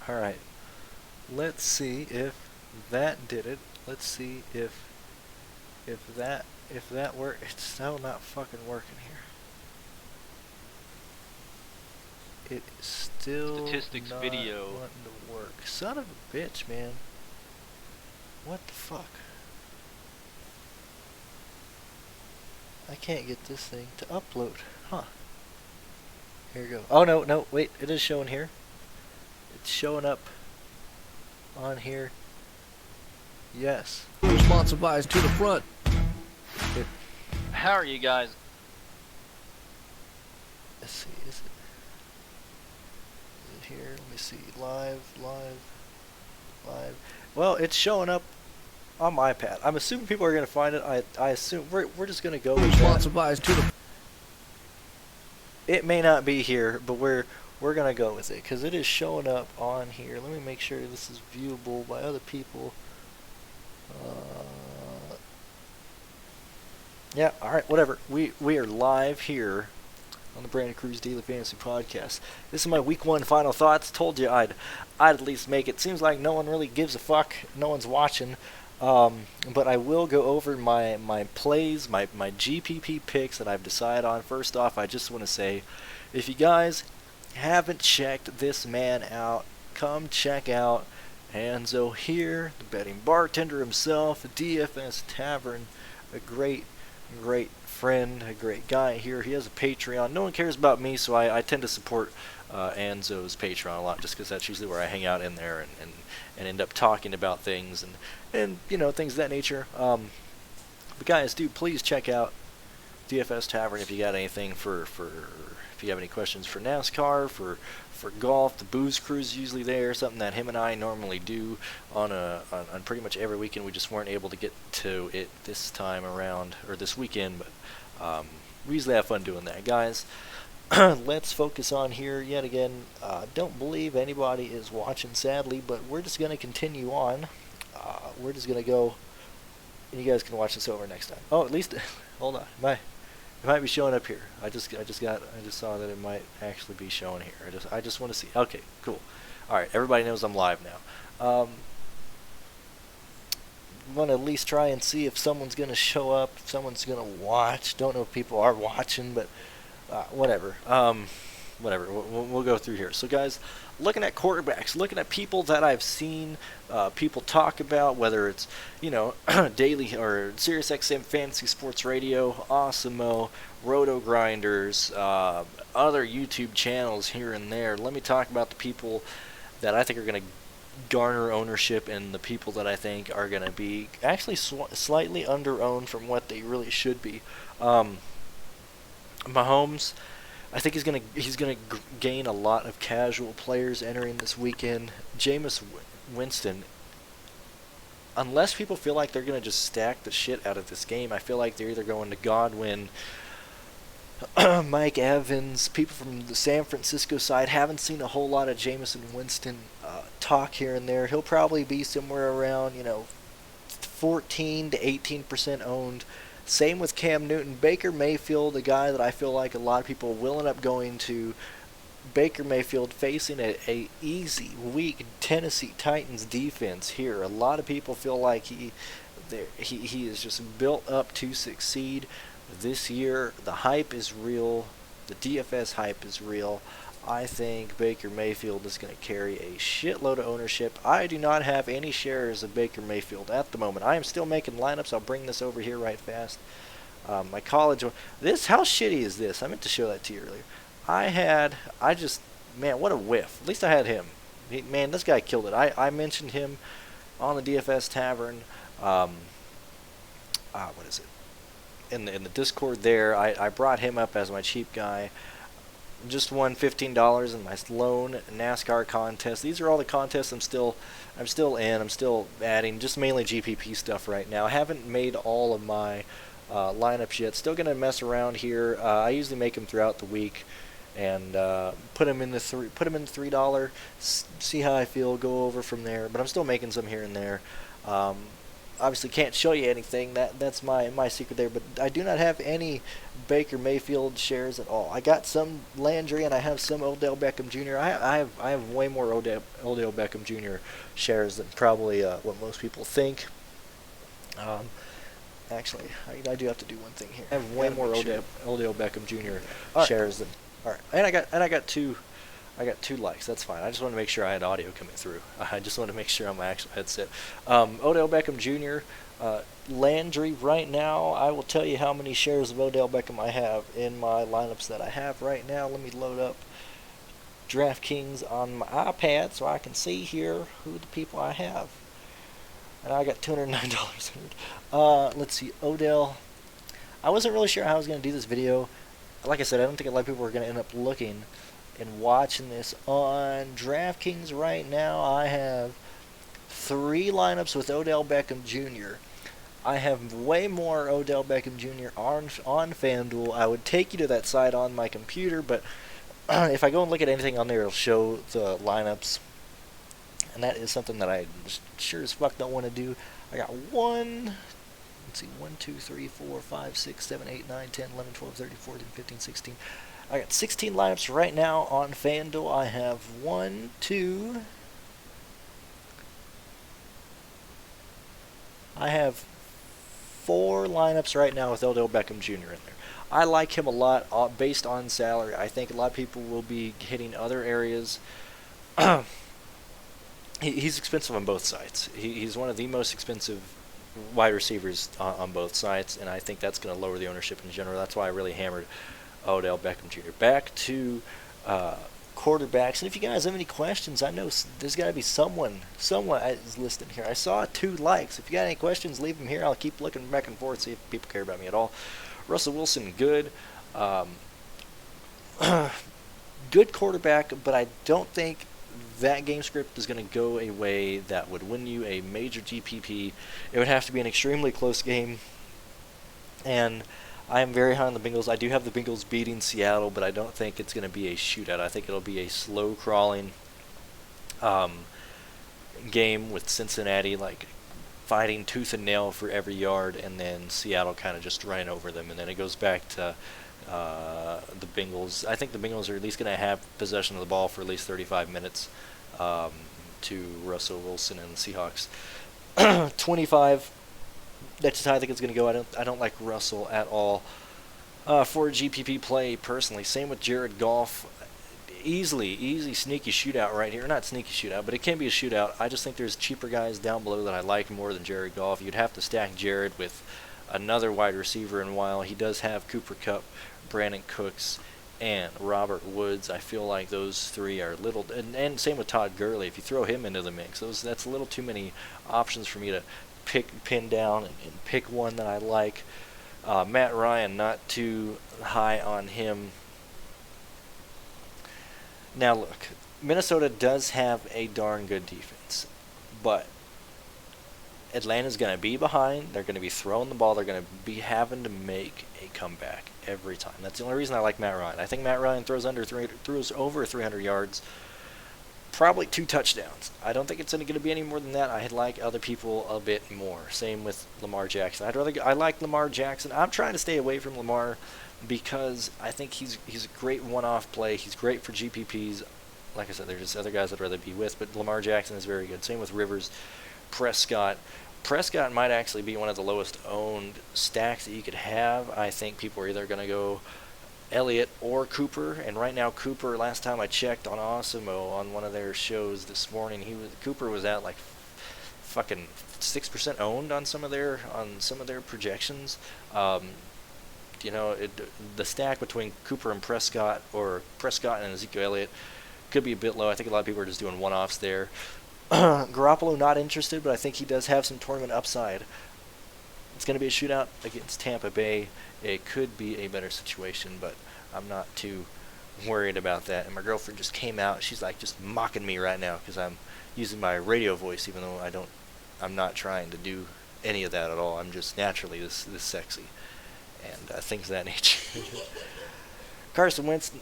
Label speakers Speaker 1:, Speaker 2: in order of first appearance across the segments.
Speaker 1: Alright. Let's see if that did it. Let's see if that worked. It's still not fucking working here. It is still
Speaker 2: Statistics
Speaker 1: not
Speaker 2: video.
Speaker 1: wanting to work. Son of a bitch, man. What the fuck? I can't get this thing to upload. Huh. Here we go. Oh, no, wait. It is showing here. It's showing up on here. Yes.
Speaker 3: Sponsored by us to the front.
Speaker 2: How are you guys?
Speaker 1: Let's see. Is it here? Let me see. Live. Well, it's showing up on my iPad. I'm assuming people are going to find it. I assume we're just going to go with that.
Speaker 3: Sponsored by us to the.
Speaker 1: It may not be here, but we're going to go with it because it is showing up on here. Let me make sure this is viewable by other people. Yeah, alright, whatever. We are live here on the Brandon Cruz Daily Fantasy Podcast. This is my week 1 final thoughts. Told you I'd at least make it. Seems like no one really gives a fuck. No one's watching. But I will go over my plays, my GPP picks that I've decided on. First off, I just want to say, if you guys haven't checked this man out, come check out Anzo here, the betting bartender himself, DFS Tavern, a great friend, a great guy here. He has a Patreon. No one cares about me, so I tend to support Anzo's Patreon a lot, just because that's usually where I hang out in there and end up talking about things and you know, things of that nature. But guys, do please check out DFS Tavern if you got anything for if you have any questions for NASCAR, for golf. The Booze Cruise is usually there, something that him and I normally do on pretty much every weekend. We just weren't able to get to it this time around, or this weekend, but we usually have fun doing that. Guys, let's focus on here yet again. Don't believe anybody is watching, sadly, but we're just going to continue on. We're just going to go, and you guys can watch this over next time. Oh, at least, hold on. It might be showing up here. I just saw that it might actually be showing here. I just want to see. Okay, cool. All right, everybody knows I'm live now. Want to at least try and see if someone's going to show up, if someone's going to watch. Don't know if people are watching, but whatever. Whatever. We'll go through here. So, guys, looking at quarterbacks, looking at people that I've seen people talk about, whether it's, you know, daily or SiriusXM Fantasy Sports Radio, Awesemo, Roto Grinders, other YouTube channels here and there. Let me talk about the people that I think are going to garner ownership and the people that I think are going to be actually slightly under-owned from what they really should be. Mahomes, I think he's gonna gain a lot of casual players entering this weekend. Jameis Winston, unless people feel like they're gonna just stack the shit out of this game, I feel like they're either going to Godwin, Mike Evans, people from the San Francisco side. Haven't seen a whole lot of Jameis Winston talk here and there. He'll probably be somewhere around 14 to 18% owned. Same with Cam Newton. Baker Mayfield, a guy that I feel like a lot of people will end up going to. Baker Mayfield facing a easy, weak Tennessee Titans defense here. A lot of people feel like he is just built up to succeed this year. The hype is real. The DFS hype is real. I think Baker Mayfield is going to carry a shitload of ownership. I do not have any shares of Baker Mayfield at the moment. I am still making lineups. I'll bring this over here right fast. My college, how shitty is this? I meant to show that to you earlier. Man, what a whiff. At least I had him. Man, this guy killed it. I mentioned him on the DFS Tavern. What is it? In the Discord there, I brought him up as my cheap guy. Just won $15 in my lone NASCAR contest. These are all the contests I'm still in. I'm still adding, just mainly GPP stuff right now. I haven't made all of my lineups yet. Still gonna mess around here. I usually make them throughout the week and put them in the $3. See how I feel. Go over from there. But I'm still making some here and there. obviously can't show you anything. That's my secret there. But I do not have any Baker Mayfield shares at all. I got some Landry and I have some Odell Beckham Jr. I have way more Odell Beckham Jr. shares than probably what most people think. Actually, I do have to do one thing here. I have way more Odell Beckham Jr. shares than. All right, and I got two likes. That's fine. I just want to make sure I had audio coming through. I just want to make sure on my actual headset. Odell Beckham Jr. Landry right now. I will tell you how many shares of Odell Beckham I have in my lineups that I have right now. Let me load up DraftKings on my iPad so I can see here who the people I have. And I got $209. Let's see, Odell. I wasn't really sure how I was going to do this video. Like I said, I don't think a lot of people are going to end up looking and watching this on DraftKings right now. I have 3 lineups with Odell Beckham Jr. I have way more Odell Beckham Jr. on FanDuel. I would take you to that site on my computer, but if I go and look at anything on there, it'll show the lineups. And that is something that I sure as fuck don't want to do. I got 1, 2, 3, 4, 5, 6, 7, 8, 9, 10, 11, 12, 13, 14, 15, 16. I got 16 lineups right now on FanDuel. I have 1, 2. I have 4 lineups right now with Odell Beckham Jr. in there. I like him a lot based on salary. I think a lot of people will be hitting other areas. He's expensive on both sides. He's one of the most expensive wide receivers on both sides, and I think that's going to lower the ownership in general. That's why I really hammered Odell Beckham Jr. Back to quarterbacks, and if you guys have any questions, I know there's got to be someone is listed here. I saw 2 likes. If you got any questions, leave them here. I'll keep looking back and forth, see if people care about me at all. Russell Wilson, good. Good quarterback, but I don't think that game script is going to go a way that would win you a major GPP. It would have to be an extremely close game, and I am very high on the Bengals. I do have the Bengals beating Seattle, but I don't think it's going to be a shootout. I think it'll be a slow-crawling game with Cincinnati, like fighting tooth and nail for every yard, and then Seattle kind of just running over them, and then it goes back to the Bengals. I think the Bengals are at least going to have possession of the ball for at least 35 minutes to Russell Wilson and the Seahawks. 25. That's just how I think it's going to go. I don't like Russell at all for a GPP play personally. Same with Jared Goff. Easy sneaky shootout right here. Not sneaky shootout, but it can be a shootout. I just think there's cheaper guys down below that I like more than Jared Goff. You'd have to stack Jared with another wide receiver, and while he does have Cooper Kupp, Brandon Cooks, and Robert Woods, I feel like those 3 are little, and same with Todd Gurley. If you throw him into the mix, that's a little too many options for me to pin down and pick one that I like. Matt Ryan, not too high on him. Now look, Minnesota does have a darn good defense, but Atlanta's going to be behind. They're going to be throwing the ball. They're going to be having to make a comeback every time. That's the only reason I like Matt Ryan. I think Matt Ryan throws over 300 yards, probably 2 touchdowns. I don't think it's going to be any more than that. I like other people a bit more. Same with Lamar Jackson. I like Lamar Jackson. I'm trying to stay away from Lamar because I think he's a great one-off play. He's great for GPPs. Like I said, there's just other guys I'd rather be with, but Lamar Jackson is very good. Same with Rivers. Prescott might actually be one of the lowest owned stacks that you could have. I think people are either going to go Elliott or Cooper, and right now Cooper, last time I checked on Awesemo on one of their shows this morning, Cooper was at like fucking 6% owned on some of their projections. The stack between Cooper and Prescott, or Prescott and Ezekiel Elliott, could be a bit low. I think a lot of people are just doing one-offs there. Garoppolo not interested, but I think he does have some tournament upside. It's going to be a shootout against Tampa Bay. It could be a better situation, but I'm not too worried about that. And my girlfriend just came out. She's like just mocking me right now because I'm using my radio voice, even though I'm not trying to do any of that at all. I'm just naturally this sexy and things of that nature. Carson Wentz,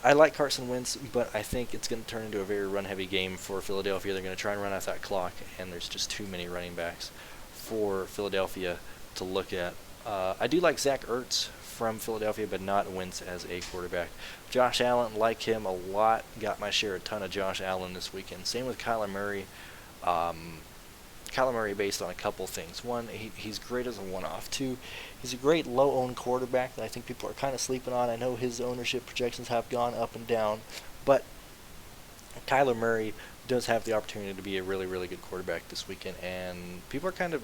Speaker 1: I like Carson Wentz, but I think it's going to turn into a very run-heavy game for Philadelphia. They're going to try and run out that clock, and there's just too many running backs for Philadelphia to look at. I do like Zach Ertz from Philadelphia, but not Wentz as a quarterback. Josh Allen, like him a lot. Got my share a ton of Josh Allen this weekend. Same with Kyler Murray. Kyler Murray based on a couple things. One, he's great as a one-off. Two, he's a great low-owned quarterback that I think people are kind of sleeping on. I know his ownership projections have gone up and down, but Kyler Murray does have the opportunity to be a really, really good quarterback this weekend, and people are kind of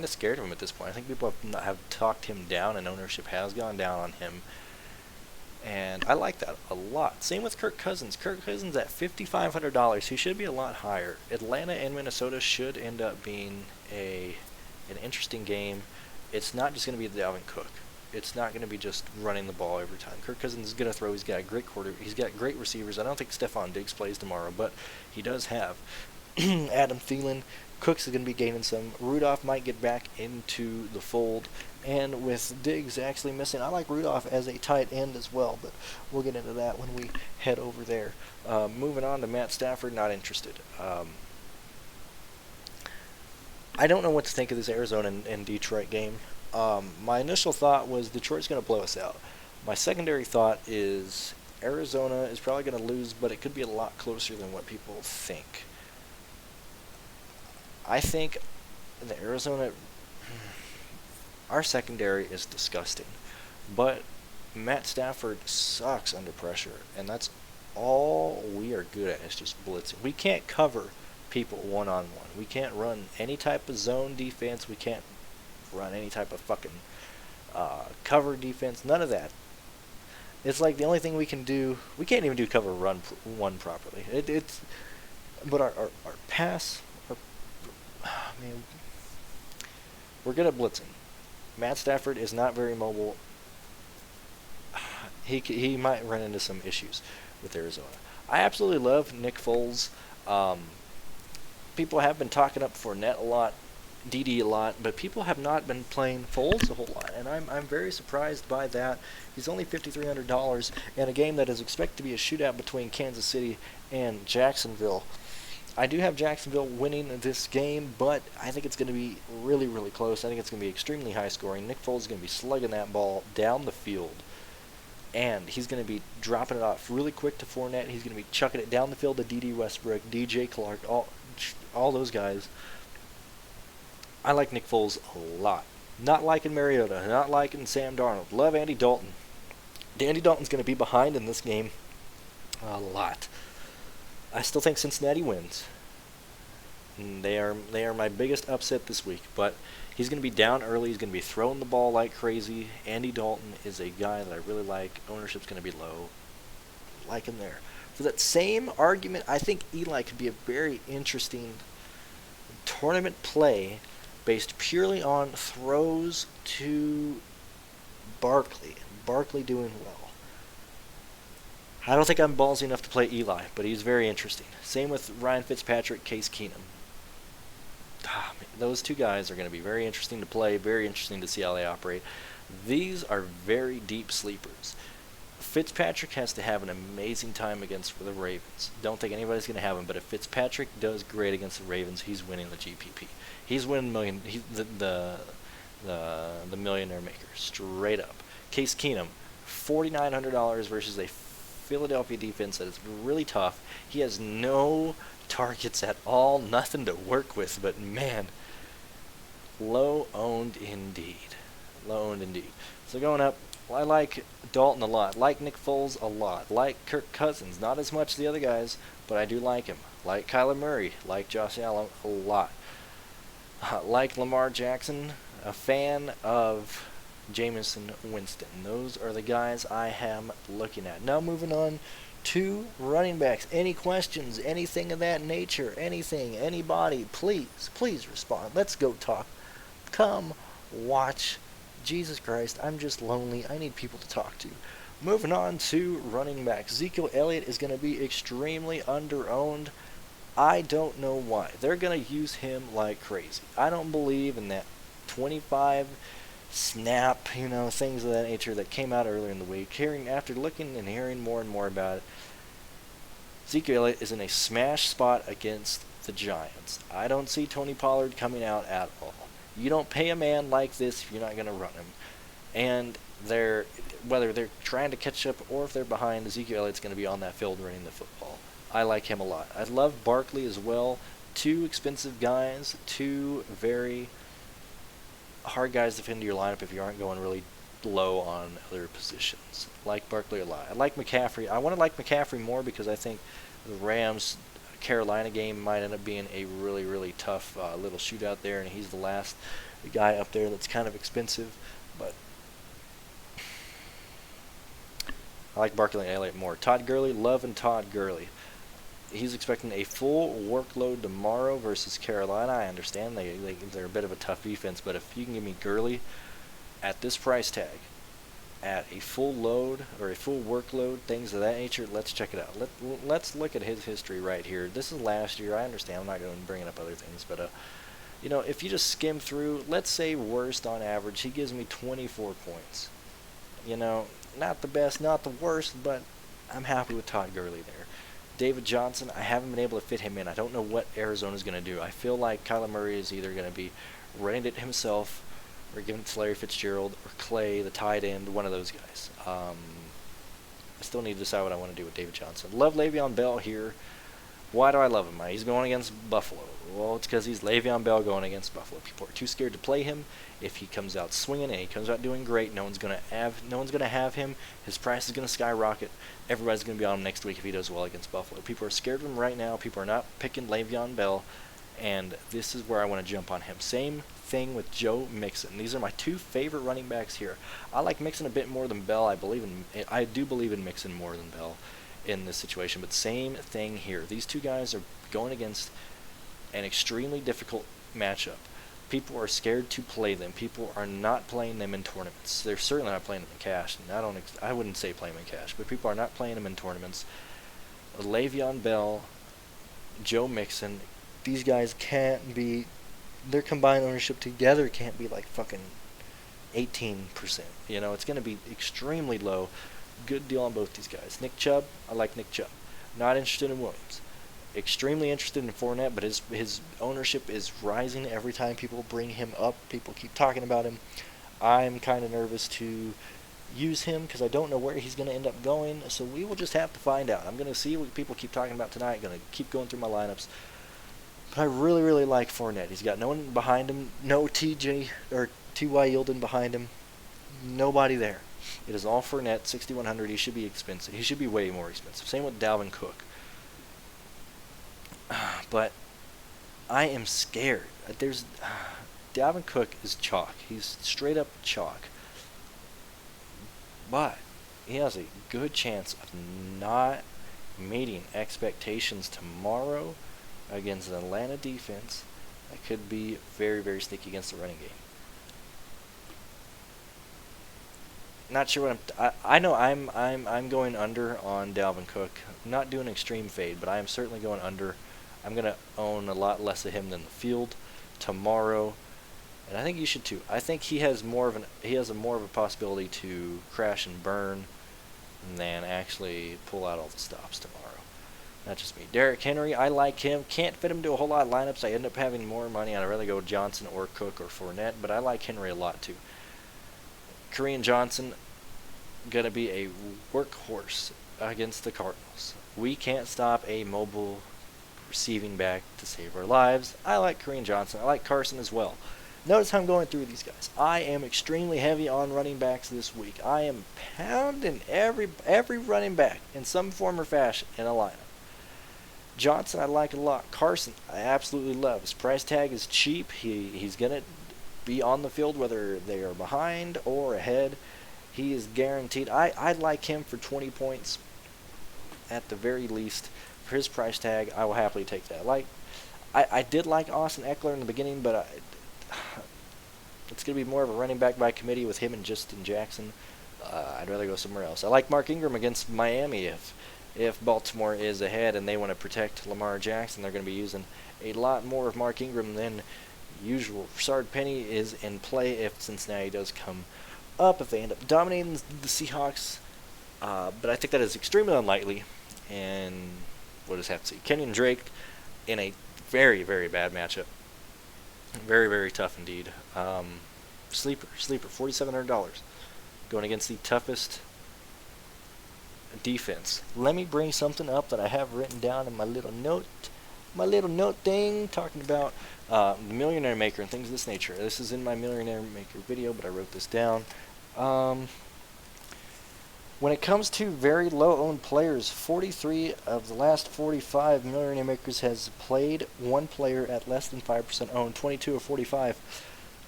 Speaker 1: scared of him at this point. I think people have talked him down, and ownership has gone down on him. And I like that a lot. Same with Kirk Cousins. Kirk Cousins at $5,500. He should be a lot higher. Atlanta and Minnesota should end up being an interesting game. It's not just going to be Dalvin Cook. It's not going to be just running the ball every time. Kirk Cousins is going to throw. He's got a great He's got great receivers. I don't think Stephon Diggs plays tomorrow, but he does have Adam Thielen. Cooks is going to be gaining some. Rudolph might get back into the fold. And with Diggs actually missing, I like Rudolph as a tight end as well, but we'll get into that when we head over there. Moving on to Matt Stafford, not interested. I don't know what to think of this Arizona and Detroit game. My initial thought was Detroit's going to blow us out. My secondary thought is Arizona is probably going to lose, but it could be a lot closer than what people think. I think the our secondary is disgusting, but Matt Stafford sucks under pressure, and that's all we are good at is just blitzing. We can't cover people one-on-one. We can't run any type of zone defense. We can't run any type of fucking cover defense. None of that. It's like the only thing we can do. We can't even do cover one properly. But our pass. Man, we're good at blitzing. Matt Stafford is not very mobile. He might run into some issues with Arizona. I absolutely love Nick Foles. People have been talking up Fournette a lot, DD a lot, but people have not been playing Foles a whole lot, and I'm very surprised by that. He's only $5,300 in a game that is expected to be a shootout between Kansas City and Jacksonville. I do have Jacksonville winning this game, but I think it's going to be really, really close. I think it's going to be extremely high scoring. Nick Foles is going to be slugging that ball down the field, and he's going to be dropping it off really quick to Fournette. He's going to be chucking it down the field to D.D. Westbrook, DJ Clark, all those guys. I like Nick Foles a lot. Not liking Mariota, not liking Sam Darnold. Love Andy Dalton. Andy Dalton's going to be behind in this game a lot. I still think Cincinnati wins. And they are my biggest upset this week, but he's going to be down early. He's going to be throwing the ball like crazy. Andy Dalton is a guy that I really like. Ownership's going to be low. Like him there. For that same argument, I think Eli could be a very interesting tournament play based purely on throws to Barkley. Barkley doing well. I don't think I'm ballsy enough to play Eli, but he's very interesting. Same with Ryan Fitzpatrick, Case Keenum. Those two guys are going to be very interesting to play, very interesting to see how they operate. These are very deep sleepers. Fitzpatrick has to have an amazing time against the Ravens. Don't think anybody's going to have him, but if Fitzpatrick does great against the Ravens, he's winning the GPP. He's winning the Millionaire Maker, straight up. Case Keenum, $4,900 versus a Philadelphia defense that is really tough. He has no targets at all, nothing to work with, but man, low-owned indeed. Low-owned indeed. So going up, I like Dalton a lot. Like Nick Foles a lot. Like Kirk Cousins. Not as much as the other guys, but I do like him. Like Kyler Murray. Like Josh Allen a lot. Like Lamar Jackson. A fan of Jameson Winston. Those are the guys I am looking at. Now moving on to running backs. Any questions? Anything of that nature? Anything? Anybody? Please respond. Let's go talk. Come watch. Jesus Christ, I'm just lonely. I need people to talk to. Moving on to running backs. Ezekiel Elliott is going to be extremely under-owned. I don't know why. They're going to use him like crazy. I don't believe in that 25 snap, things of that nature that came out earlier in the week. After looking and hearing more and more about it, Zeke Elliott is in a smash spot against the Giants. I don't see Tony Pollard coming out at all. You don't pay a man like this if you're not going to run him. And whether they're trying to catch up or if they're behind, Ezekiel Elliott's going to be on that field running the football. I like him a lot. I love Barkley as well. Two expensive guys, two very hard guys to fit into your lineup if you aren't going really low on other positions. Like Barkley a lot. I like McCaffrey. I want to like McCaffrey more because I think the Rams-Carolina game might end up being a really, really tough little shootout there, and he's the last guy up there that's kind of expensive. But I like Barkley and Elliott more. Todd Gurley, loving Todd Gurley. He's expecting a full workload tomorrow versus Carolina. I understand they're a bit of a tough defense, but if you can give me Gurley at this price tag, at a full load or a full workload, things of that nature, let's check it out. Let's look at his history right here. This is last year. I understand. I'm not going to bring up other things, but if you just skim through, let's say worst on average, he gives me 24 points. Not the best, not the worst, but I'm happy with Todd Gurley there. David Johnson, I haven't been able to fit him in. I don't know what Arizona's going to do. I feel like Kyler Murray is either going to be running it himself or giving it to Larry Fitzgerald or Clay, the tight end, one of those guys. I still need to decide what I want to do with David Johnson. Love Le'Veon Bell here. Why do I love him? He's going against Buffalo. Well, it's because he's Le'Veon Bell going against Buffalo. People are too scared to play him. If he comes out swinging and he comes out doing great, no one's gonna have him. His price is gonna skyrocket. Everybody's gonna be on him next week if he does well against Buffalo. People are scared of him right now. People are not picking Le'Veon Bell, and this is where I want to jump on him. Same thing with Joe Mixon. These are my two favorite running backs here. I like Mixon a bit more than Bell. I do believe in Mixon more than Bell in this situation, but same thing here. These two guys are going against an extremely difficult matchup. People are scared to play them. People are not playing them in tournaments. They're certainly not playing them in cash. And I wouldn't say play them in cash, but people are not playing them in tournaments. Le'Veon Bell, Joe Mixon, these guys can't be, their combined ownership together can't be like fucking 18%. It's going to be extremely low. Good deal on both these guys. Nick Chubb, I like Nick Chubb. Not interested in Williams. Extremely interested in Fournette, but his ownership is rising every time people bring him up. People keep talking about him. I'm kind of nervous to use him because I don't know where he's going to end up going, so we will just have to find out. I'm going to see what people keep talking about tonight. Going to keep going through my lineups. But I really, really like Fournette. He's got no one behind him, no T.Y. Yeldon behind him, nobody there. It is all Fournette, 6,100. He should be expensive. He should be way more expensive. Same with Dalvin Cook. But I am scared. Dalvin Cook is chalk. He's straight up chalk. But he has a good chance of not meeting expectations tomorrow against an Atlanta defense that could be very, very sneaky against the running game. Not sure what I know I'm going under on Dalvin Cook. I'm not doing extreme fade, but I am certainly going under. I'm going to own a lot less of him than the field tomorrow, and I think you should too. I think he has more of a possibility to crash and burn than actually pull out all the stops tomorrow. Not just me. Derrick Henry, I like him. Can't fit him to a whole lot of lineups. I end up having more money. I'd rather go Johnson or Cook or Fournette, but I like Henry a lot too. Kareem Johnson, going to be a workhorse against the Cardinals. We can't stop a mobile receiving back to save our lives. I like Kareem Johnson. I like Carson as well. Notice how I'm going through these guys. I am extremely heavy on running backs this week. I am pounding every running back in some form or fashion in a lineup. Johnson I like a lot. Carson I absolutely love. His price tag is cheap. He's going to be on the field whether they are behind or ahead. He is guaranteed. I'd like him for 20 points at the very least. For his price tag, I will happily take that. I did like Austin Eckler in the beginning, but it's going to be more of a running back by committee with him and Justin Jackson. I'd rather go somewhere else. I like Mark Ingram against Miami. If Baltimore is ahead and they want to protect Lamar Jackson, they're going to be using a lot more of Mark Ingram than usual. Rashard Penny is in play if Cincinnati does come up, if they end up dominating the Seahawks. But I think that is extremely unlikely, and we'll just have to see. Kenyon Drake in a very, very bad matchup. Very, very tough indeed. Sleeper, $4,700. Going against the toughest defense. Let me bring something up that I have written down in my little note thing, talking about the Millionaire Maker and things of this nature. This is in my Millionaire Maker video, but I wrote this down. When it comes to very low-owned players, 43 of the last 45 Millionaire Makers has played one player at less than 5% owned. 22 of 45,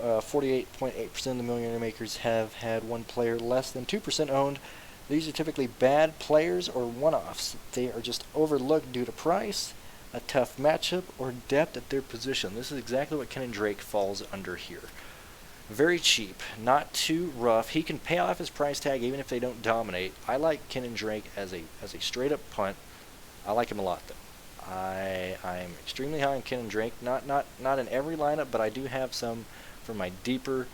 Speaker 1: 48.8% of the Millionaire Makers have had one player less than 2% owned. These are typically bad players or one-offs. They are just overlooked due to price, a tough matchup, or depth at their position. This is exactly what Kenyon Drake falls under here. Very cheap, not too rough. He can pay off his price tag even if they don't dominate. I like Kenyon Drake as a straight up punt. I like him a lot though. I'm extremely high on Kenyon Drake. Not in every lineup, but I do have some for my deeper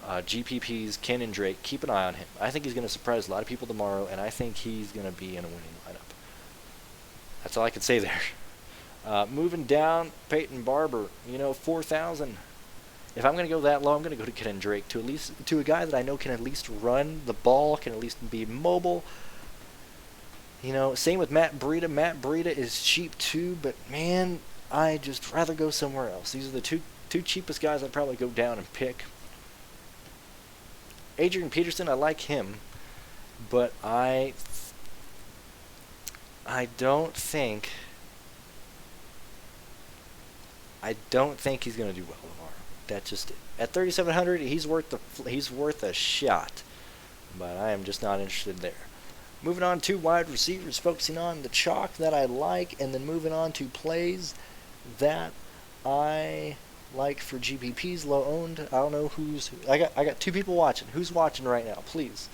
Speaker 1: GPPs. Kenyon Drake, keep an eye on him. I think he's going to surprise a lot of people tomorrow, and I think he's going to be in a winning lineup. That's all I can say there. Moving down, Peyton Barber, 4,000. If I'm going to go that low, I'm going to go to Kenyon Drake, to a guy that I know can at least run the ball, can at least be mobile. Same with Matt Breida. Matt Breida is cheap too, but man, I just rather go somewhere else. These are the two cheapest guys I'd probably go down and pick. Adrian Peterson, I like him, but I don't think he's going to do well tomorrow. That's just it. At 3,700, he's worth a shot, but I am just not interested there. Moving on to wide receivers, focusing on the chalk that I like, and then moving on to plays that I like for GPPs, low owned. I don't know who's. I got two people watching. Who's watching right now? Please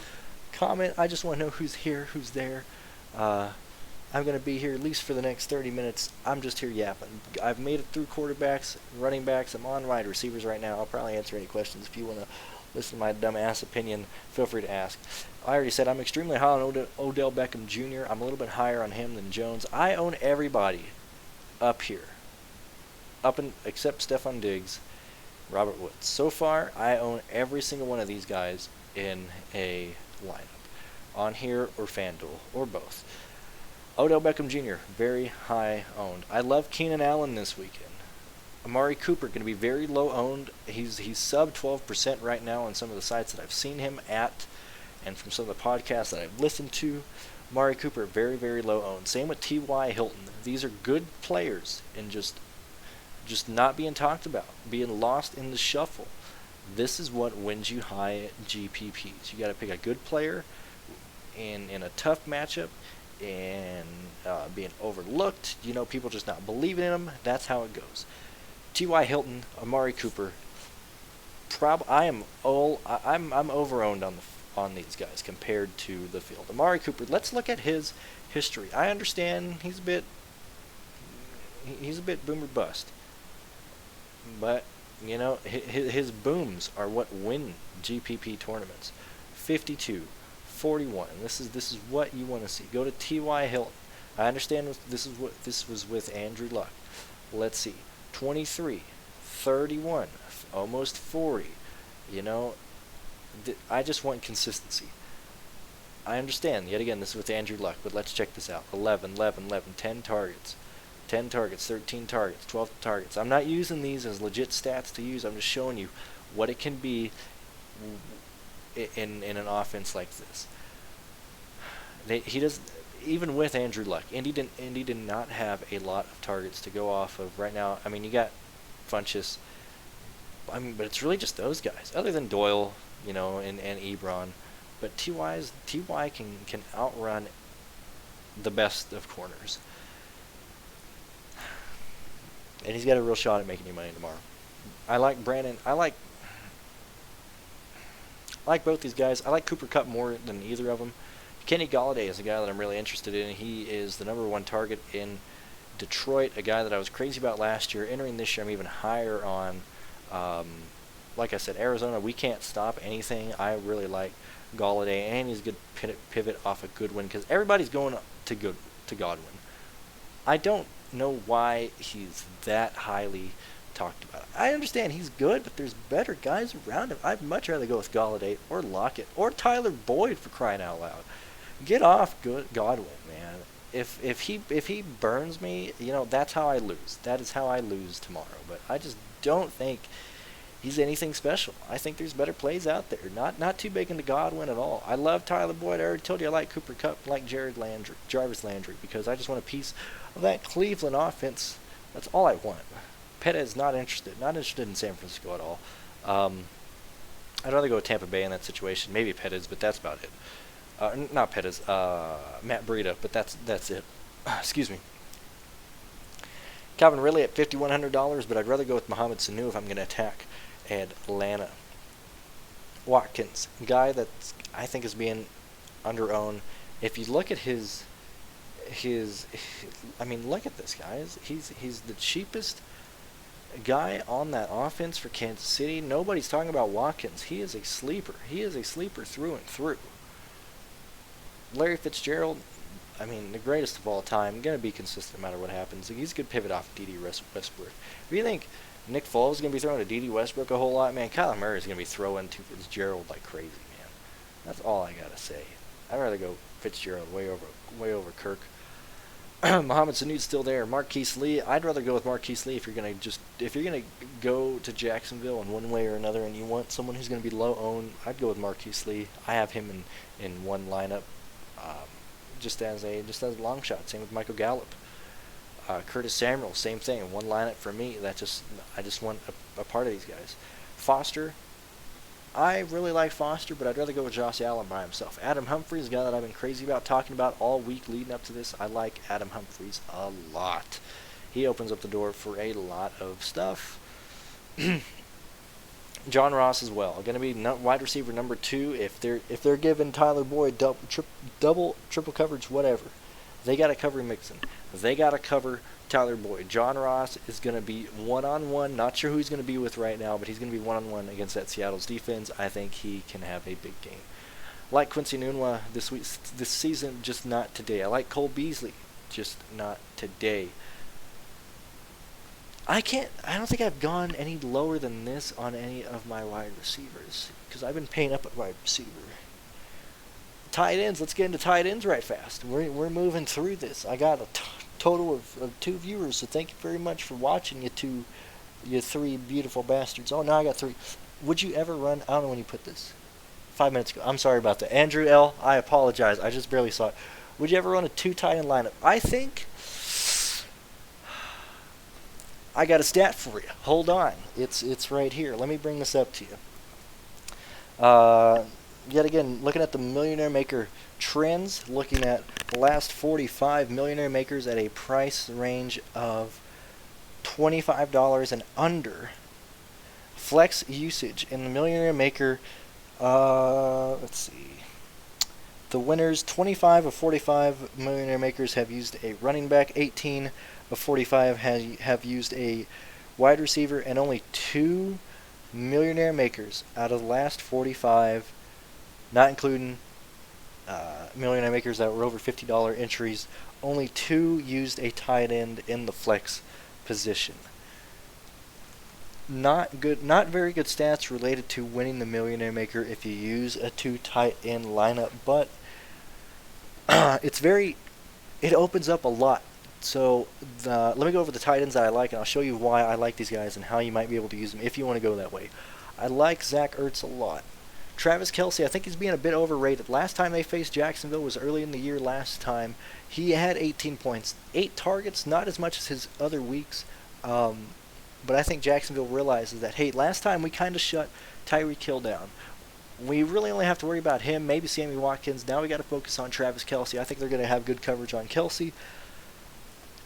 Speaker 1: comment. I just want to know who's here, who's there. I'm going to be here at least for the next 30 minutes. I'm just here yapping. I've made it through quarterbacks, running backs. I'm on wide receivers right now. I'll probably answer any questions. If you want to listen to my dumb-ass opinion, feel free to ask. I already said I'm extremely high on Odell Beckham Jr. I'm a little bit higher on him than Jones. I own everybody up here, except Stephon Diggs, Robert Woods. So far, I own every single one of these guys in a lineup, on here or FanDuel, or both. Odell Beckham Jr., very high owned. I love Keenan Allen this weekend. Amari Cooper, going to be very low owned. He's sub 12% right now on some of the sites that I've seen him at, and from some of the podcasts that I've listened to. Amari Cooper, very, very low owned. Same with T.Y. Hilton. These are good players and just not being talked about, being lost in the shuffle. This is what wins you high GPPs. You got to pick a good player in a tough matchup, and being overlooked, people just not believing in him. That's how it goes. T.Y. Hilton, Amari Cooper. I'm over-owned on these guys compared to the field. Amari Cooper. Let's look at his history. I understand he's a bit boomer bust, but his booms are what win GPP tournaments. 52. 41. This is what you want to see. Go to T.Y. Hilton. I understand this was with Andrew Luck. Let's see. 23, 31, almost 40. I just want consistency. I understand. Yet again, this is with Andrew Luck, but let's check this out. 11, 10 targets. 10 targets, 13 targets, 12 targets. I'm not using these as legit stats to use. I'm just showing you what it can be in an offense like this. He does, even with Andrew Luck, Indy did not have a lot of targets to go off of right now. I mean, you got Funchess, but it's really just those guys, other than Doyle, and Ebron. But Ty can outrun the best of corners, and he's got a real shot at making you money tomorrow. I like Brandon. I like both these guys. I like Cooper Kupp more than either of them. Kenny Golladay is a guy that I'm really interested in. He is the #1 target in Detroit, a guy that I was crazy about last year. Entering this year, I'm even higher on. Like I said, Arizona, we can't stop anything. I really like Galladay, and he's a good pivot off a Goodwin because everybody's going to Godwin. I don't know why he's that highly talked about. I understand he's good, but there's better guys around him. I'd much rather go with Galladay or Lockett or Tyler Boyd, for crying out loud. Get off Godwin, man. If he burns me, that's how I lose. That is how I lose tomorrow. But I just don't think he's anything special. I think there's better plays out there. Not too big into Godwin at all. I love Tyler Boyd. I already told you I like Cooper Kupp, like Jarvis Landry, because I just want a piece of that Cleveland offense. That's all I want. Pettis not interested in San Francisco at all. I'd rather go with Tampa Bay in that situation. Maybe Pettis, but that's about it. Not Pettis, Matt Breida, but that's it. Excuse me. Calvin Ridley at $5,100, but I'd rather go with Mohamed Sanu if I'm going to attack Atlanta. Watkins, guy that I think is being under-owned. If you look at his look at this, guys. He's the cheapest guy on that offense for Kansas City. Nobody's talking about Watkins. He is a sleeper. He is a sleeper through and through. Larry Fitzgerald, the greatest of all time, going to be consistent no matter what happens. He's a good pivot off D.D. Westbrook. If you think Nick Foles is going to be throwing to D.D. Westbrook a whole lot, man, Kyler Murray is going to be throwing to Fitzgerald like crazy, man. That's all I got to say. I'd rather go Fitzgerald way over Kirk. Mohamed Sanu's still there. Marquise Lee, I'd rather go with Marquise Lee if you're gonna go to Jacksonville in one way or another, and you want someone who's gonna be low owned. I'd go with Marquise Lee. I have him in one lineup, just as a long shot. Same with Michael Gallup. Curtis Samuel, same thing. One lineup for me. I just want a part of these guys. Foster, I really like Foster, but I'd rather go with Josh Allen by himself. Adam Humphries, a guy that I've been crazy about talking about all week leading up to this. I like Adam Humphries a lot. He opens up the door for a lot of stuff. John Ross as well. Going to be wide receiver number 2. If they're giving Tyler Boyd triple coverage, whatever, they got to cover Mixon. They got to cover Tyler Boyd. John Ross is going to be one-on-one. Not sure who he's going to be with right now, but he's going to be one-on-one against that Seattle's defense. I think he can have a big game. Like Quincy Enunwa this season, just not today. I like Cole Beasley, just not today. I don't think I've gone any lower than this on any of my wide receivers because I've been paying up at wide receiver. Tight ends. Let's get into tight ends right fast. We're moving through this. I got a total of 2 viewers, so thank you very much for watching, you 3 beautiful bastards. Oh, now I got 3. Would you ever run? I don't know when you put this. 5 minutes ago. I'm sorry about that. Andrew L., I apologize. I just barely saw it. Would you ever run a 2 tight end lineup? I think I got a stat for you. Hold on. It's right here. Let me bring this up to you. Yet again, looking at the Millionaire Maker trends, looking at the last 45 Millionaire Makers at a price range of $25 and under. Flex usage in the Millionaire Maker, let's see. The winners, 25 of 45 Millionaire Makers have used a running back, 18 of 45 have used a wide receiver, and only 2 Millionaire Makers out of the last 45, not including Millionaire Makers that were over $50 entries, only 2 used a tight end in the flex position. Not very good stats related to winning the Millionaire Maker if you use a 2 tight end lineup, but it opens up a lot. So let me go over the tight ends that I like, and I'll show you why I like these guys and how you might be able to use them if you want to go that way. I like Zach Ertz a lot. Travis Kelce, I think he's being a bit overrated. Last time they faced Jacksonville was early in the year last time. He had 18 points. 8 targets, not as much as his other weeks. But I think Jacksonville realizes that, hey, last time we kind of shut Tyreek Hill down. We really only have to worry about him, maybe Sammy Watkins. Now we got to focus on Travis Kelce. I think they're going to have good coverage on Kelce.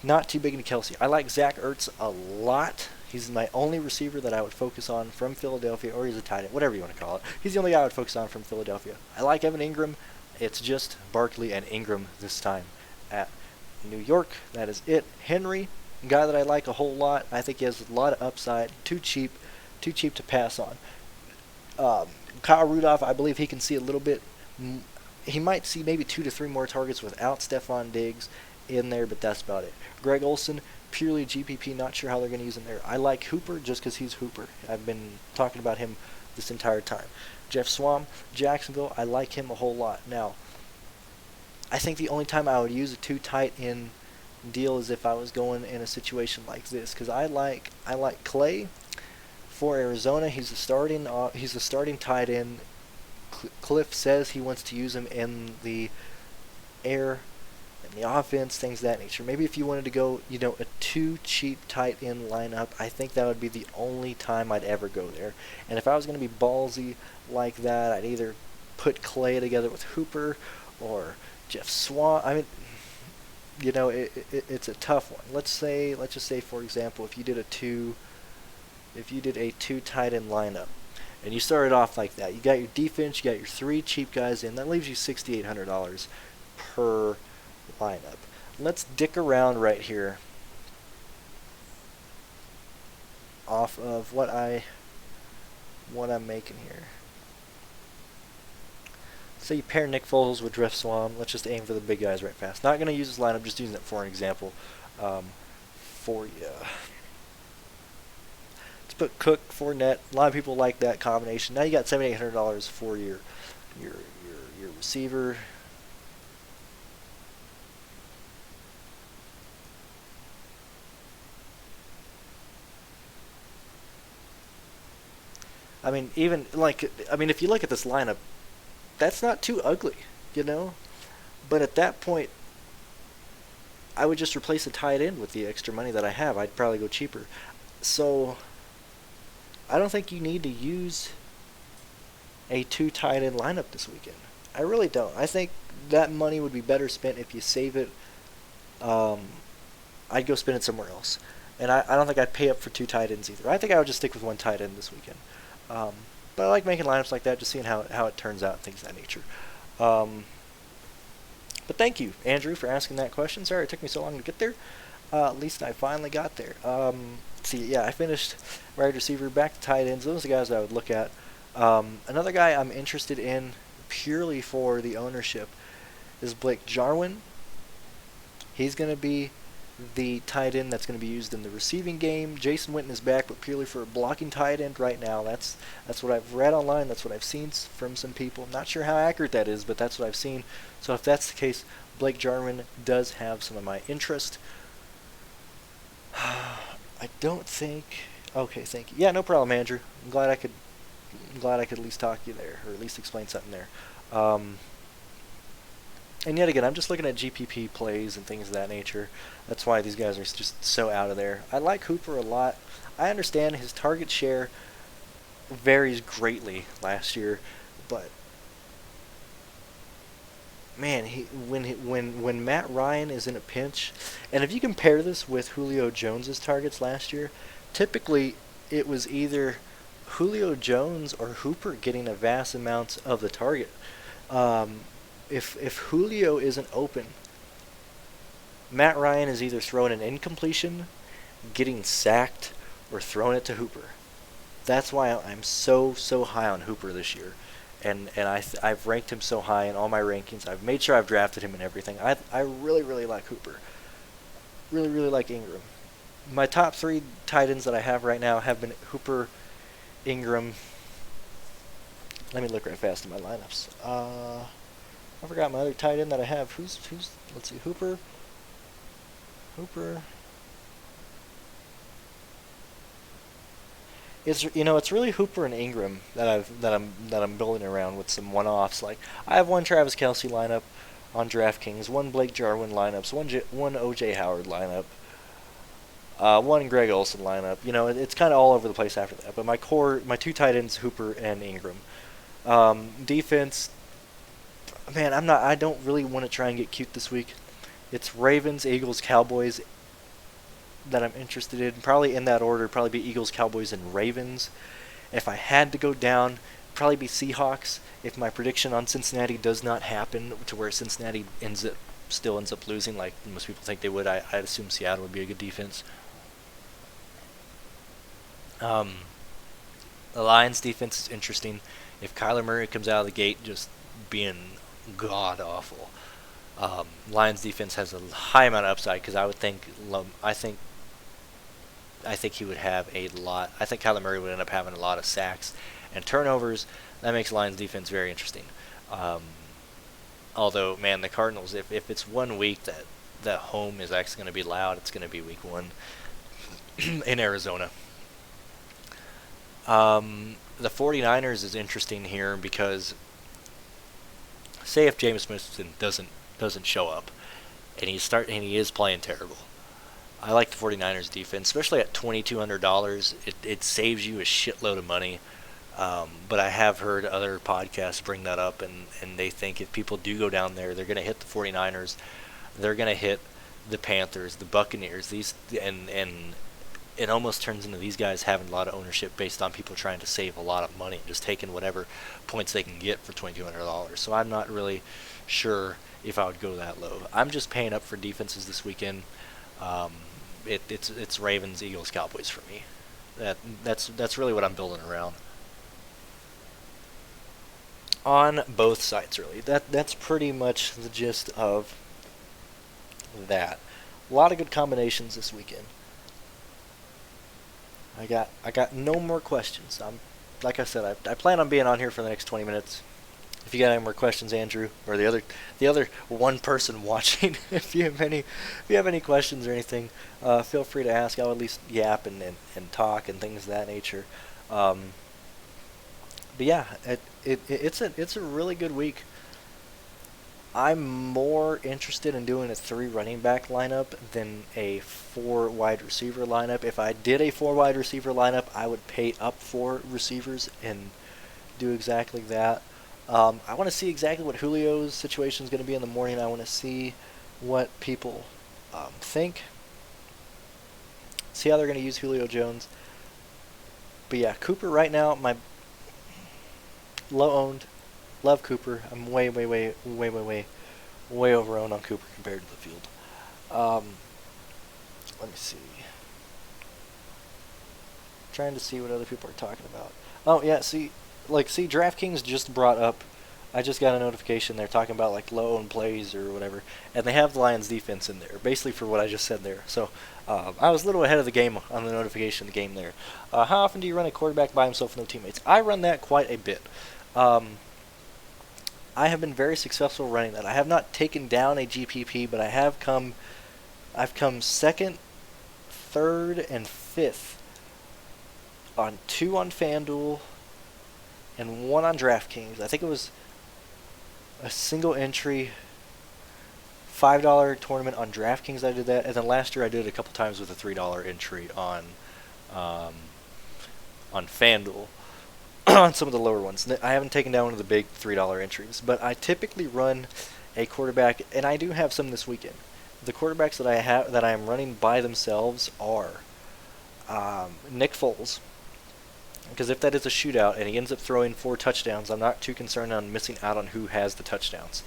Speaker 1: Not too big into Kelce. I like Zach Ertz a lot. He's my only receiver that I would focus on from Philadelphia, or he's a tight end, whatever you want to call it. He's the only guy I would focus on from Philadelphia. I like Evan Ingram. It's just Barkley and Ingram this time at New York. That is it. Henry, a guy that I like a whole lot. I think he has a lot of upside. Too cheap too cheap to pass on. Kyle Rudolph, I believe he can see a little bit. He might see maybe 2 to 3 more targets without Stephon Diggs in there, but that's about it. Greg Olsen, purely GPP, not sure how they're going to use him there. I like Hooper just because he's Hooper. I've been talking about him this entire time. Jeff Swam, Jacksonville, I like him a whole lot. Now, I think the only time I would use a 2 tight end deal is if I was going in a situation like this, because I like Clay for Arizona. He's a starting tight end. Cliff says he wants to use him in the air, in the offense, things of that nature. Maybe if you wanted to go, a 2 cheap tight end lineup, I think that would be the only time I'd ever go there. And if I was going to be ballsy like that, I'd either put Clay together with Hooper or Jeff Swan. I mean, it's a tough one. Let's just say, for example, if you did a 2 tight end lineup, and you started off like that, you got your defense, you got your 3 cheap guys in, that leaves you $6,800 per lineup. Let's dick around right here off of what I'm making here. Say you pair Nick Foles with Jeff Swam. Let's just aim for the big guys right fast. Not going to use this lineup, just using it for an example for you. Let's put Cook, Fournette. A lot of people like that combination. Now you got $7,800 for your receiver. I mean, if you look at this lineup, that's not too ugly, But at that point, I would just replace the tight end with the extra money that I have. I'd probably go cheaper. So, I don't think you need to use a 2 tight end lineup this weekend. I really don't. I think that money would be better spent if you save it. I'd go spend it somewhere else. And I don't think I'd pay up for 2 tight ends either. I think I would just stick with 1 tight end this weekend. But I like making lineups like that, just seeing how it turns out and things of that nature. But thank you, Andrew, for asking that question. Sorry it took me so long to get there. At least I finally got there. I finished wide receiver, back to tight ends. Those are the guys I would look at. Another guy I'm interested in purely for the ownership is Blake Jarwin. He's going to be the tight end that's going to be used in the receiving game. Jason Witten is back, but purely for a blocking tight end right now. That's what I've read online. That's what I've seen from some people. I'm not sure how accurate that is, but that's what I've seen. So if that's the case, Blake Jarwin does have some of my interest. I don't think. Okay, thank you. Yeah, no problem, Andrew. I'm glad I could at least talk to you there, or at least explain something there. And yet again, I'm just looking at GPP plays and things of that nature. That's why these guys are just so out of there. I like Hooper a lot. I understand his target share varies greatly last year, but man, when Matt Ryan is in a pinch, and if you compare this with Julio Jones's targets last year, typically it was either Julio Jones or Hooper getting a vast amount of the target. If Julio isn't open, Matt Ryan is either throwing an incompletion, getting sacked, or throwing it to Hooper. That's why I'm so high on Hooper this year, and I've ranked him so high in all my rankings. I've made sure I've drafted him and everything. I really like Hooper. Really like Ingram. My top 3 tight ends that I have right now have been Hooper, Ingram. Let me look right fast at my lineups. I forgot my other tight end that I have. Who's let's see, Hooper. It's really Hooper and Ingram that I'm building around with some one-offs. Like I have 1 Travis Kelce lineup on DraftKings, 1 Blake Jarwin lineups, 1 OJ Howard lineup, 1 Greg Olsen lineup. It's kind of all over the place after that. But my 2 tight ends, Hooper and Ingram. Defense. Man, I don't really want to try and get cute this week. It's Ravens, Eagles, Cowboys that I'm interested in. Probably in that order. Probably be Eagles, Cowboys, and Ravens. If I had to go down, probably be Seahawks. If my prediction on Cincinnati does not happen to where Cincinnati still ends up losing, like most people think they would, I'd assume Seattle would be a good defense. The Lions defense is interesting. If Kyler Murray comes out of the gate just being god awful, Lions defense has a high amount of upside because I think he would have a lot. I think Kyler Murray would end up having a lot of sacks and turnovers. That makes Lions defense very interesting. Although, man, the Cardinals, if it's 1 week that home is actually going to be loud, it's going to be week 1 in Arizona. The 49ers is interesting here because say if Jameis Winston doesn't show up and he is playing terrible. I like the 49ers defense, especially at $2,200. It saves you a shitload of money. But I have heard other podcasts bring that up, and they think if people do go down there, they're going to hit the 49ers. They're going to hit the Panthers, the Buccaneers. And it almost turns into these guys having a lot of ownership based on people trying to save a lot of money and just taking whatever points they can get for $2,200. So I'm not really sure if I would go that low. I'm just paying up for defenses this weekend. It's Ravens, Eagles, Cowboys for me. That's really what I'm building around. On both sides, really. That's pretty much the gist of that. A lot of good combinations this weekend. I got no more questions. Like I said, I plan on being on here for the next 20 minutes. If you got any more questions, Andrew, or the other one person watching, if you have any questions or anything, feel free to ask. I'll at least yap and talk and things of that nature. But yeah, it's a really good week. I'm more interested in doing a 3 running back lineup than a 4 wide receiver lineup. If I did a 4 wide receiver lineup, I would pay up for receivers and do exactly that. I want to see exactly what Julio's situation is going to be in the morning. I want to see what people think. See how they're going to use Julio Jones. But yeah, Cooper right now, my low owned. Love Cooper. I'm way over owned on Cooper compared to the field. Let me see. Trying to see what other people are talking about. Oh yeah, see DraftKings just brought up. I just got a notification. They're talking about like low owned plays or whatever, and they have the Lions defense in there, basically for what I just said there. So I was a little ahead of the game on the notification of the game there. How often do you run a quarterback by himself with no teammates? I run that quite a bit. I have been very successful running that. I have not taken down a GPP, but I've come second, third, and fifth on 2 on FanDuel and 1 on DraftKings. I think it was a single entry $5 tournament on DraftKings. I did that, and then last year I did it a couple times with a $3 entry on FanDuel. On some of the lower ones. I haven't taken down one of the big $3 entries, but I typically run a quarterback, and I do have some this weekend. The quarterbacks that I am running by themselves are Nick Foles, because if that is a shootout and he ends up throwing 4 touchdowns, I'm not too concerned on missing out on who has the touchdowns.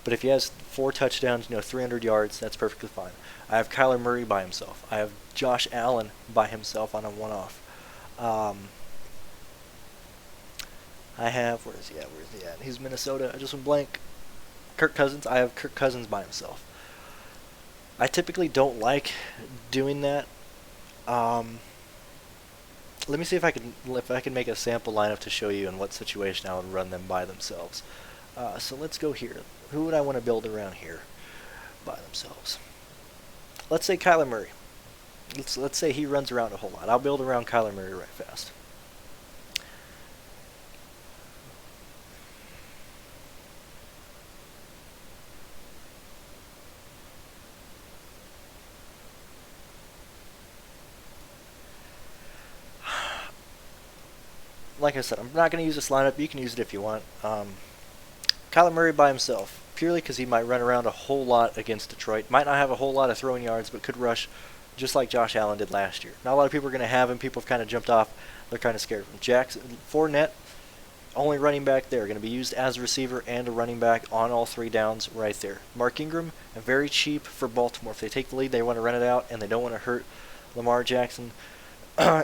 Speaker 1: But if he has 4 touchdowns, 300 yards, that's perfectly fine. I have Kyler Murray by himself. I have Josh Allen by himself on a one-off. I have, where is he at? He's Minnesota. I just went blank. Kirk Cousins. I have Kirk Cousins by himself. I typically don't like doing that. Let me see if I can make a sample lineup to show you in what situation I would run them by themselves. So let's go here. Who would I want to build around here by themselves? Let's say Kyler Murray. Let's say he runs around a whole lot. I'll build around Kyler Murray right fast. Like I said, I'm not going to use this lineup. You can use it if you want. Kyler Murray by himself, purely because he might run around a whole lot against Detroit. Might not have a whole lot of throwing yards, but could rush just like Josh Allen did last year. Not a lot of people are going to have him. People have kind of jumped off. They're kind of scared of him. Jackson, Fournette, only running back there. Going to be used as a receiver and a running back on all 3 downs right there. Mark Ingram, very cheap for Baltimore. If they take the lead, they want to run it out, and they don't want to hurt Lamar Jackson.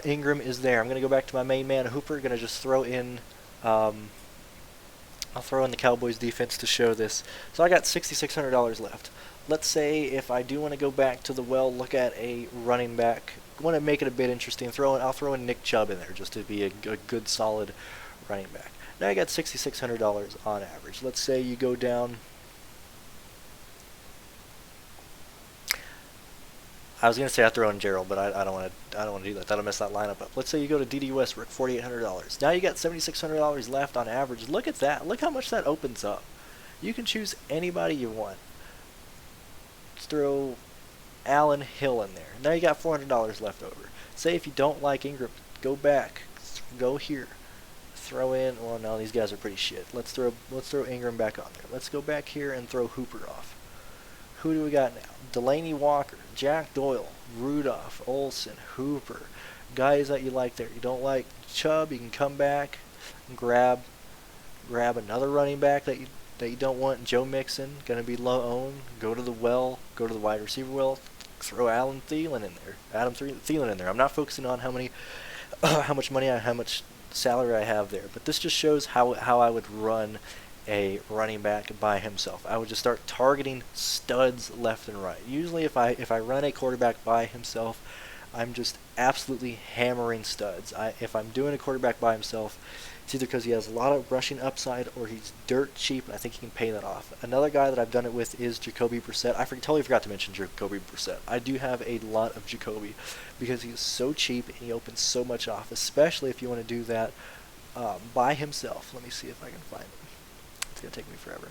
Speaker 1: Ingram is there. I'm going to go back to my main man, Hooper. Going to just throw in... I'll throw in the Cowboys defense to show this. So I got $6,600 left. Let's say if I do want to go back to the well, look at a running back, want to make it a bit interesting, I'll throw in Nick Chubb in there just to be a good solid running back. Now I got $6,600 on average. Let's say you go down. I was gonna say I throw in Gerald, but I don't want to do that. That'll mess that lineup up. Let's say you go to D.D. Westbrook, $4,800. Now you got $7,600 left on average. Look at that. Look how much that opens up. You can choose anybody you want. Let's throw Allen Hill in there. Now you got $400 left over. Say if you don't like Ingram, go back, go here, throw in. Well, no, these guys are pretty shit. Let's throw Ingram back on there. Let's go back here and throw Hooper off. Who do we got now? Delaney Walker, Jack Doyle, Rudolph, Olsen, Hooper. Guys that you like there. You don't like Chubb, you can come back and grab another running back that you don't want. Joe Mixon, going to be low owned. Go to the well, go to the wide receiver well. Throw Adam Thielen in there. I'm not focusing on how much money how much salary I have there. But this just shows how I would run a running back by himself. I would just start targeting studs left and right. Usually if I run a quarterback by himself, I'm just absolutely hammering studs. If I'm doing a quarterback by himself, it's either because he has a lot of rushing upside or he's dirt cheap and I think he can pay that off. Another guy that I've done it with is Jacoby Brissett. I totally forgot to mention Jacoby Brissett. I do have a lot of Jacoby because he's so cheap and he opens so much off, especially if you want to do that by himself. Let me see if I can find him. It's going to take me forever.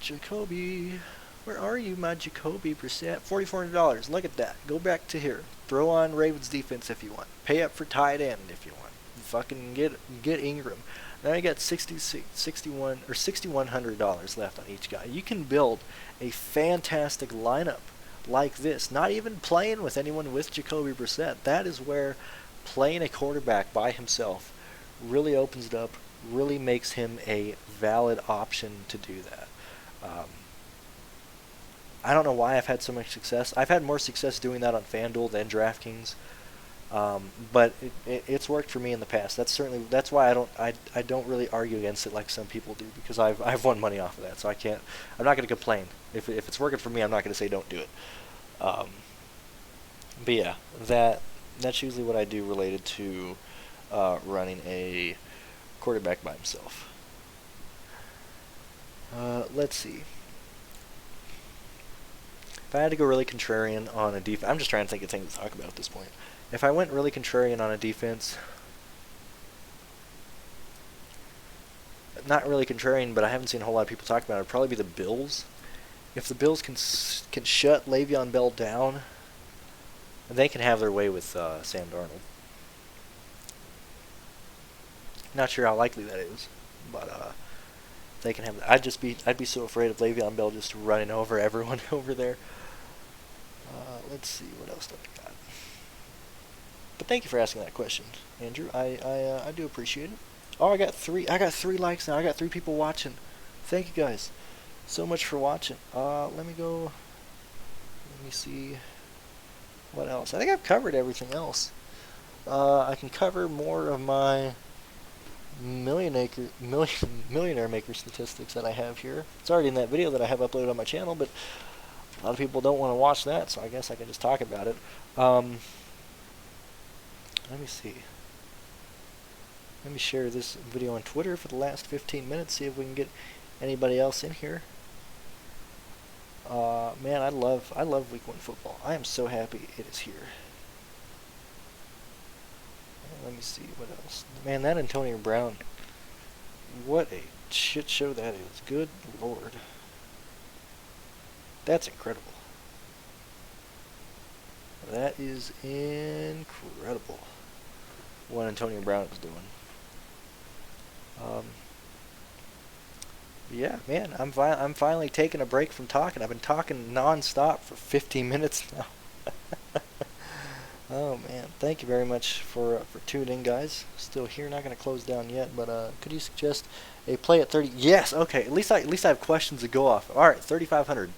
Speaker 1: Jacoby, where are you, my Jacoby Brissett? $4,400. Look at that. Go back to here. Throw on Ravens defense if you want. Pay up for tight end if you want. Fucking get Ingram. Now you got $6,100 left on each guy. You can build a fantastic lineup like this. Not even playing with anyone with Jacoby Brissett. That is where playing a quarterback by himself really opens it up, really makes him a valid option to do that. I don't know why I've had so much success. I've had more success doing that on FanDuel than DraftKings, but it's worked for me in the past. That's why I don't really argue against it like some people do, because I've won money off of that. So I'm not going to complain. If it's working for me, I'm not going to say don't do it. But yeah, that's usually what I do related to running a quarterback by himself. Let's see. If I had to go really contrarian on a defense, I'm just trying to think of things to talk about at this point. If I went really contrarian on a defense, not really contrarian, but I haven't seen a whole lot of people talk about it, it'd probably be the Bills. If the Bills can shut Le'Veon Bell down, they can have their way with Sam Darnold. Not sure how likely that is, but they can have. I'd be so afraid of Le'Veon Bell just running over everyone over there. Let's see what else do I got. But thank you for asking that question, Andrew. I do appreciate it. Oh, I got 3 likes now. I got 3 people watching. Thank you guys so much for watching. Let me see what else. I think I've covered everything else. I can cover more of my millionaire maker statistics that I have here. It's already in that video that I have uploaded on my channel, but a lot of people don't want to watch that, so I guess I can just talk about it. Let me see. Let me share this video on Twitter for the last 15 minutes, see if we can get anybody else in here. Man, I love Week 1 football. I am so happy it is here. Let me see what else. Man, that Antonio Brown, what a shit show that is. Good Lord. That's incredible. That is incredible what Antonio Brown is doing. Yeah, man, I'm finally taking a break from talking. I've been talking non-stop for 15 minutes now. Oh man, thank you very much for tuning in, guys. Still here, not going to close down yet, but could you suggest a play at 30? Yes, okay. At least I have questions to go off. All right, 3,500.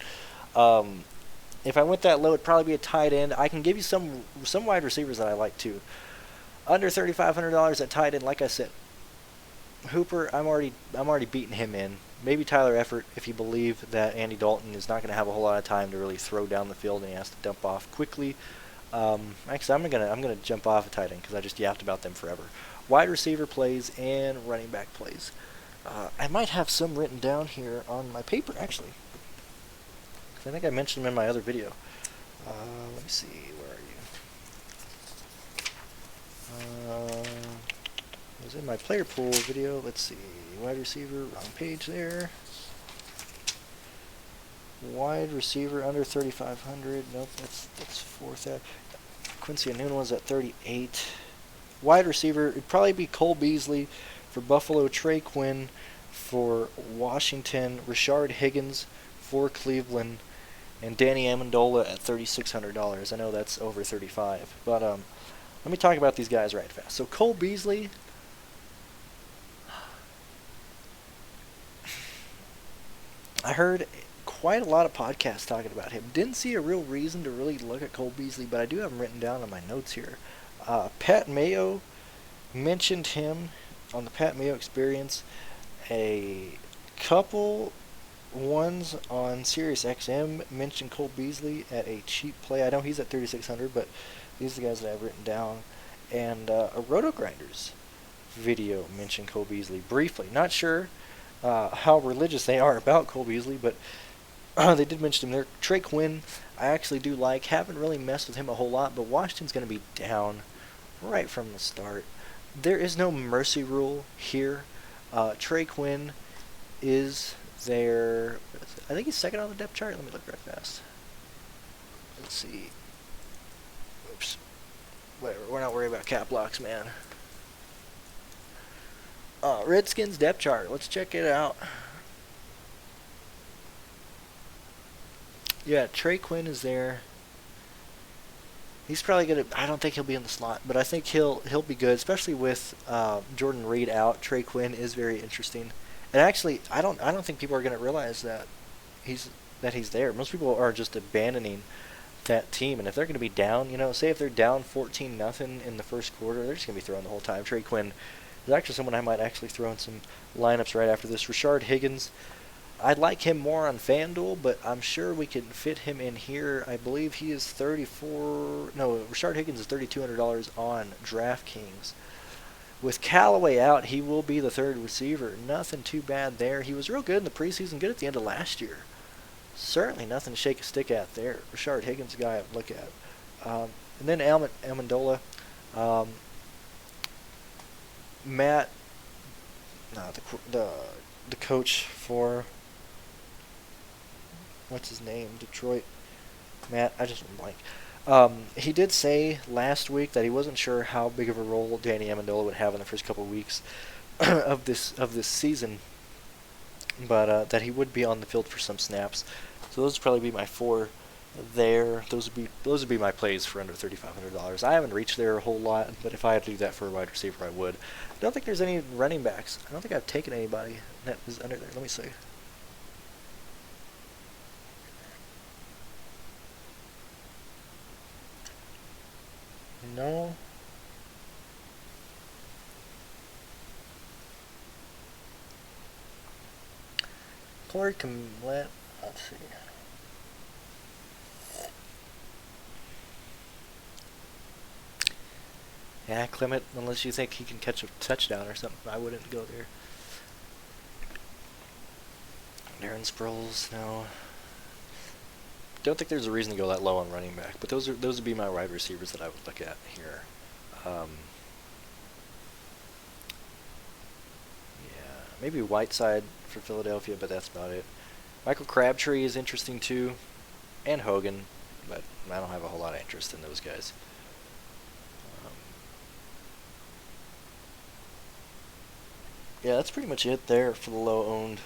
Speaker 1: If I went that low, it'd probably be a tight end. I can give you some wide receivers that I like too. Under $3,500 at tight end, like I said, Hooper, I'm already beating him in. Maybe Tyler Effort, if you believe that Andy Dalton is not going to have a whole lot of time to really throw down the field and he has to dump off quickly. Actually, I'm gonna jump off a tight end because I just yapped about them forever. Wide receiver plays and running back plays. I might have some written down here on my paper actually. I think I mentioned them in my other video. Let me see. Where are you? It was in my player pool video. Let's see. Wide receiver, wrong page there. Wide receiver under 3,500. Nope, that's fourth. Quincy Nunez was at 38. Wide receiver, it'd probably be Cole Beasley for Buffalo, Trey Quinn for Washington, Rashard Higgins for Cleveland, and Danny Amendola at $3,600. I know that's over 35, but let me talk about these guys right fast. So Cole Beasley, I heard quite a lot of podcasts talking about him. Didn't see a real reason to really look at Cole Beasley, but I do have him written down on my notes here. Pat Mayo mentioned him on the Pat Mayo Experience. A couple ones on SiriusXM mentioned Cole Beasley at a cheap play. I know he's at 3,600, but these are the guys that I've written down. And a Roto Grinders video mentioned Cole Beasley briefly. Not sure how religious they are about Cole Beasley, but they did mention him there. Trey Quinn, I actually do like. Haven't really messed with him a whole lot, but Washington's going to be down right from the start. There is no mercy rule here. Trey Quinn is their, I think he's second on the depth chart. Let me look right fast. Let's see. Oops. Whatever. We're not worried about cap locks, man. Redskins depth chart. Let's check it out. Yeah, Trey Quinn is there. He's probably gonna. I don't think he'll be in the slot, but I think he'll be good, especially with Jordan Reed out. Trey Quinn is very interesting, and actually, I don't think people are gonna realize that he's there. Most people are just abandoning that team, and if they're gonna be down, say if they're down 14-0 in the first quarter, they're just gonna be throwing the whole time. Trey Quinn is actually someone I might actually throw in some lineups right after this. Rashard Higgins. I'd like him more on FanDuel, but I'm sure we can fit him in here. I believe he is Rashard Higgins is $3,200 on DraftKings. With Callaway out, he will be the third receiver. Nothing too bad there. He was real good in the preseason, good at the end of last year. Certainly nothing to shake a stick at there. Rashard Higgins, a guy I'd look at. And then Amendola. Matt, the coach for, what's his name? Detroit. Matt, I just went blank. He did say last week that he wasn't sure how big of a role Danny Amendola would have in the first couple of weeks of this season, but that he would be on the field for some snaps. So those would probably be my four there. Those would be my plays for under $3,500. I haven't reached there a whole lot, but if I had to do that for a wide receiver, I would. I don't think there's any running backs. I don't think I've taken anybody that is under there. Let me see. No. Corey Clement. Let's see. Yeah, Clement, unless you think he can catch a touchdown or something, I wouldn't go there. Darren Sproles, no. Don't think there's a reason to go that low on running back, but those would be my wide receivers that I would look at here. Yeah, maybe Whiteside for Philadelphia, but that's about it. Michael Crabtree is interesting too, and Hogan, but I don't have a whole lot of interest in those guys. Yeah, that's pretty much it there for the low owned,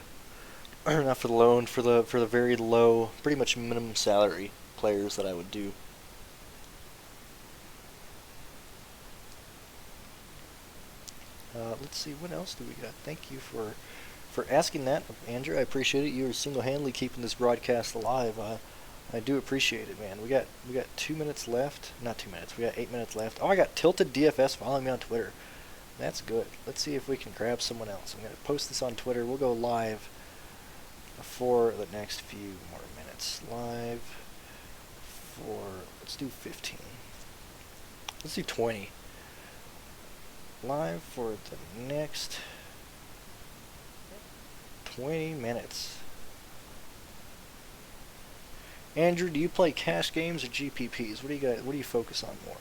Speaker 1: or not for the low owned, for the very low, pretty much minimum salary players that I would do. Let's see, what else do we got? Thank you for asking that, Andrew. I appreciate it. You are single-handedly keeping this broadcast alive. I do appreciate it, man. We got 2 minutes left. Not 2 minutes. We got 8 minutes left. Oh, I got Tilted DFS following me on Twitter. That's good. Let's see if we can grab someone else. I'm gonna post this on Twitter. We'll go live for the next few more minutes. Live for, let's do 15. Let's do 20. Live for the next 20 minutes. Andrew, do you play cash games or GPPs? What do you got? What do you focus on more?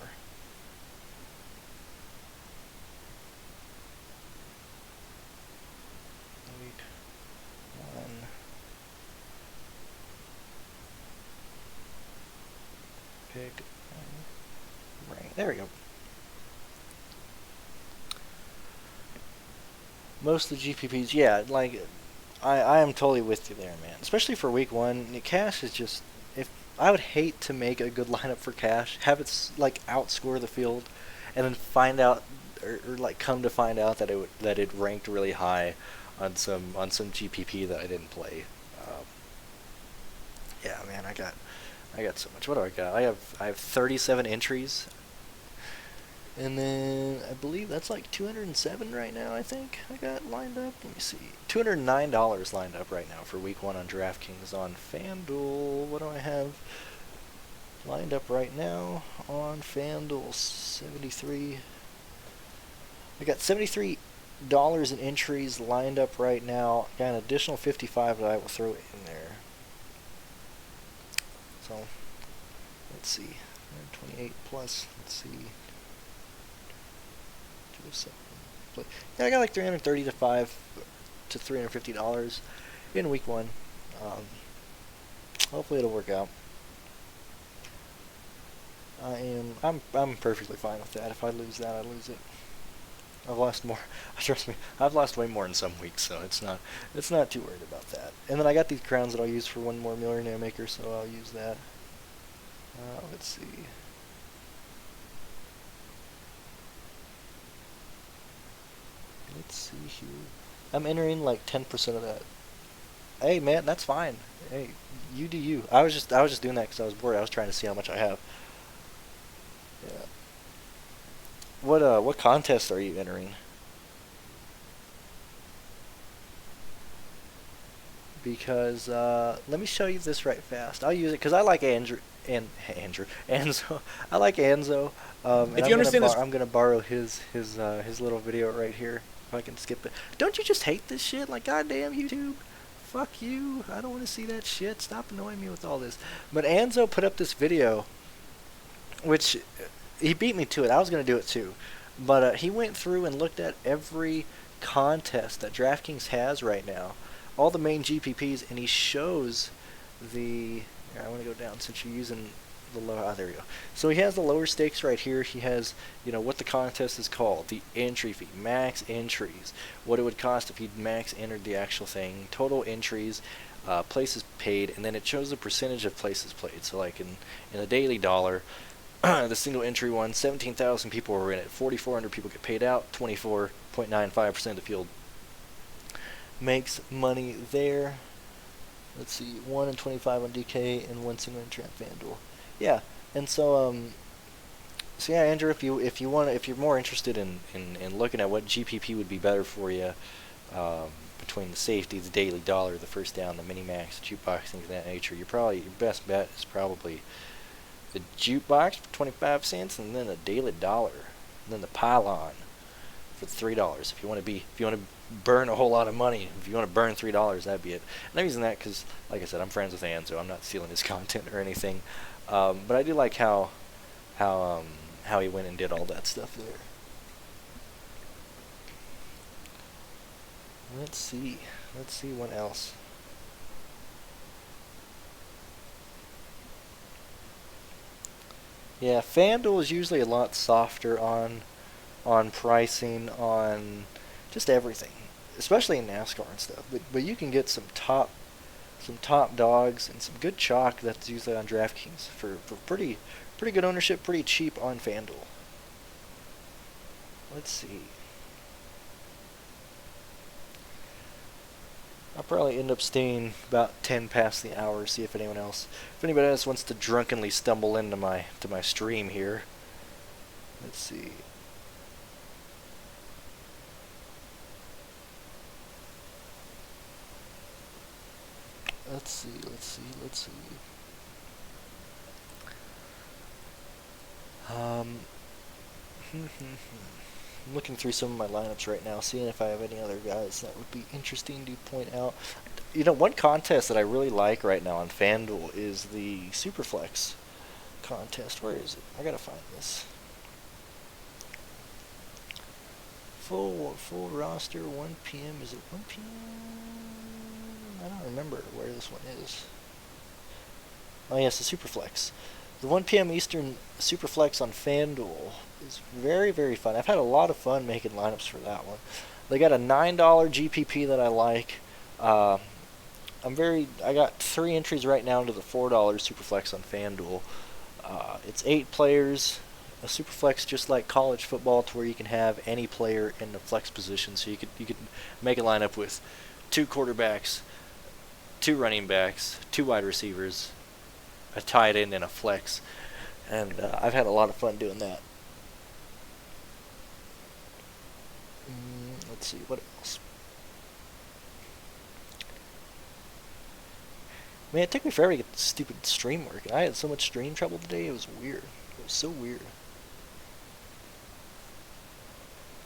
Speaker 1: Week 1. Pick. Right. There we go. Most of the GPPs, yeah, like I am totally with you there, man. Especially for week 1, cash is just, if I would hate to make a good lineup for cash, have it like outscore the field, and then find out or like come to find out that it ranked really high on some GPP that I didn't play. Yeah, man, I got so much. What do I got? I have 37 entries. And then I believe that's like 207 right now, I think I got lined up. Let me see. $209 lined up right now for week 1 on DraftKings. On FanDuel, what do I have lined up right now on FanDuel? 73. I got $73 in entries lined up right now. Got an additional 55 that I will throw in there. So, let's see. 128 plus, let's see. Yeah, I got like $330 to $350 in week 1. Hopefully it'll work out. I'm perfectly fine with that. If I lose that, I lose it. I've lost more. Trust me, I've lost way more in some weeks, so it's not too worried about that. And then I got these crowns that I'll use for one more Millionaire Maker, so I'll use that. Let's see. Let's see here. I'm entering like 10% of that. Hey man, that's fine. Hey, you do you. I was just doing that because I was bored. I was trying to see how much I have. Yeah. What contest are you entering? Because let me show you this right fast. I'll use it because I like Enzo. I like Enzo.
Speaker 3: If you understand this,
Speaker 1: I'm gonna borrow his little video right here. If I can skip it. Don't you just hate this shit? Like, goddamn YouTube. Fuck you. I don't want to see that shit. Stop annoying me with all this. But Enzo put up this video, which he beat me to it. I was gonna do it too, but he went through and looked at every contest that DraftKings has right now, all the main GPPs, and he shows the. Here, I want to go down since you're using the low. Ah, there we go. So he has the lower stakes right here. He has, what the contest is called, the entry fee, max entries, what it would cost if he'd max entered the actual thing, total entries, places paid, and then it shows the percentage of places played. So like in the daily dollar, the single entry one, 17,000 people were in it, 4,400 people get paid out, 24.95% of the field makes money there. Let's see, 1 in 25 on DK and 1 single entry on FanDuel. Yeah, and so yeah, Andrew, if you're more interested in looking at what GPP would be better for you, between the safety, the daily dollar, the first down, the mini max, jukebox, things of that nature, your best bet is probably the jukebox for 25 cents, and then the daily dollar, and then the pylon for $3. If you want to burn a whole lot of money, if you want to burn $3, that'd be it. And I'm using that because, like I said, I'm friends with Enzo. I'm not stealing his content or anything, but I do like how he went and did all that stuff there. Let's see what else. Yeah, FanDuel is usually a lot softer on pricing, on just everything, especially in NASCAR and stuff. But you can get some top dogs and some good chalk that's usually on DraftKings for pretty good ownership, pretty cheap on FanDuel. Let's see. I'll probably end up staying about 10 past the hour, see if anyone else, if anybody else wants to drunkenly stumble into my stream here. Let's see. Let's see. I'm looking through some of my lineups right now, seeing if I have any other guys that would be interesting to point out. You know, one contest that I really like right now on FanDuel is the Superflex contest. Where is it? I gotta find this. Full roster, 1 p.m. Is it 1 p.m.? I don't remember where this one is. Oh yes, the Superflex. The 1 p.m. Eastern Superflex on FanDuel is very, very fun. I've had a lot of fun making lineups for that one. They got a $9 GPP that I like. I got 3 entries right now into the $4 Superflex on FanDuel. It's 8 players. A Superflex just like college football, to where you can have any player in the flex position. So you could make a lineup with 2 quarterbacks, 2 running backs, 2 wide receivers, a tight end, and a flex. And I've had a lot of fun doing that. Let's see, what else? Man, it took me forever to get the stupid stream working. I had so much stream trouble today, it was weird. It was so weird.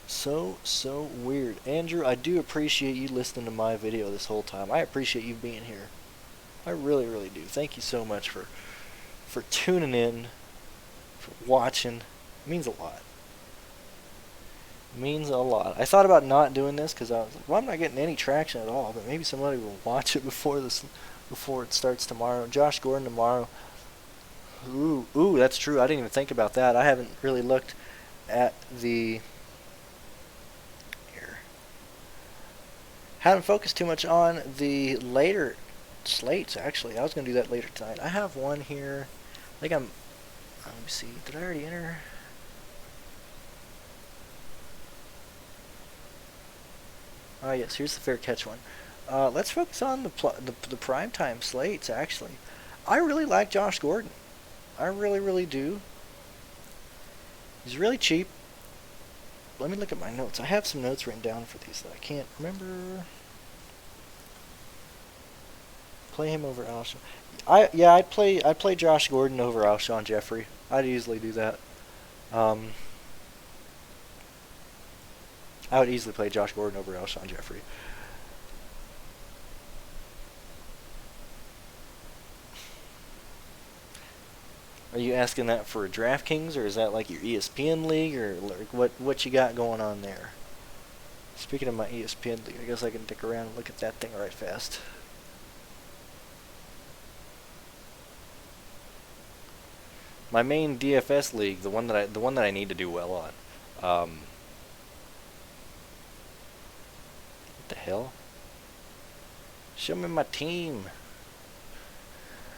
Speaker 1: So weird. Andrew, I do appreciate you listening to my video this whole time. I appreciate you being here. I really, really do. Thank you so much for tuning in, for watching. It means a lot. It means a lot. I thought about not doing this because I was like, well, I'm not getting any traction at all, but maybe somebody will watch it before it starts tomorrow. Josh Gordon tomorrow. Ooh, that's true. I didn't even think about that. I haven't really looked at the... Haven't focused too much on the later slates, actually. I was going to do that later tonight. I have one here. I think let me see. Did I already enter? Oh, yes. Here's the fair catch one. Let's focus on the primetime slates, actually. I really like Josh Gordon. I really, really do. He's really cheap. Let me look at my notes. I have some notes written down for these that I can't remember. Play him over Alshon. I'd play Josh Gordon over Alshon Jeffrey. I'd easily do that. I would easily play Josh Gordon over Alshon Jeffrey. Are you asking that for DraftKings, or is that like your ESPN league, or what you got going on there? Speaking of my ESPN league, I guess I can dick around and look at that thing right fast. My main DFS league, the one that I need to do well on. What the hell? Show me my team.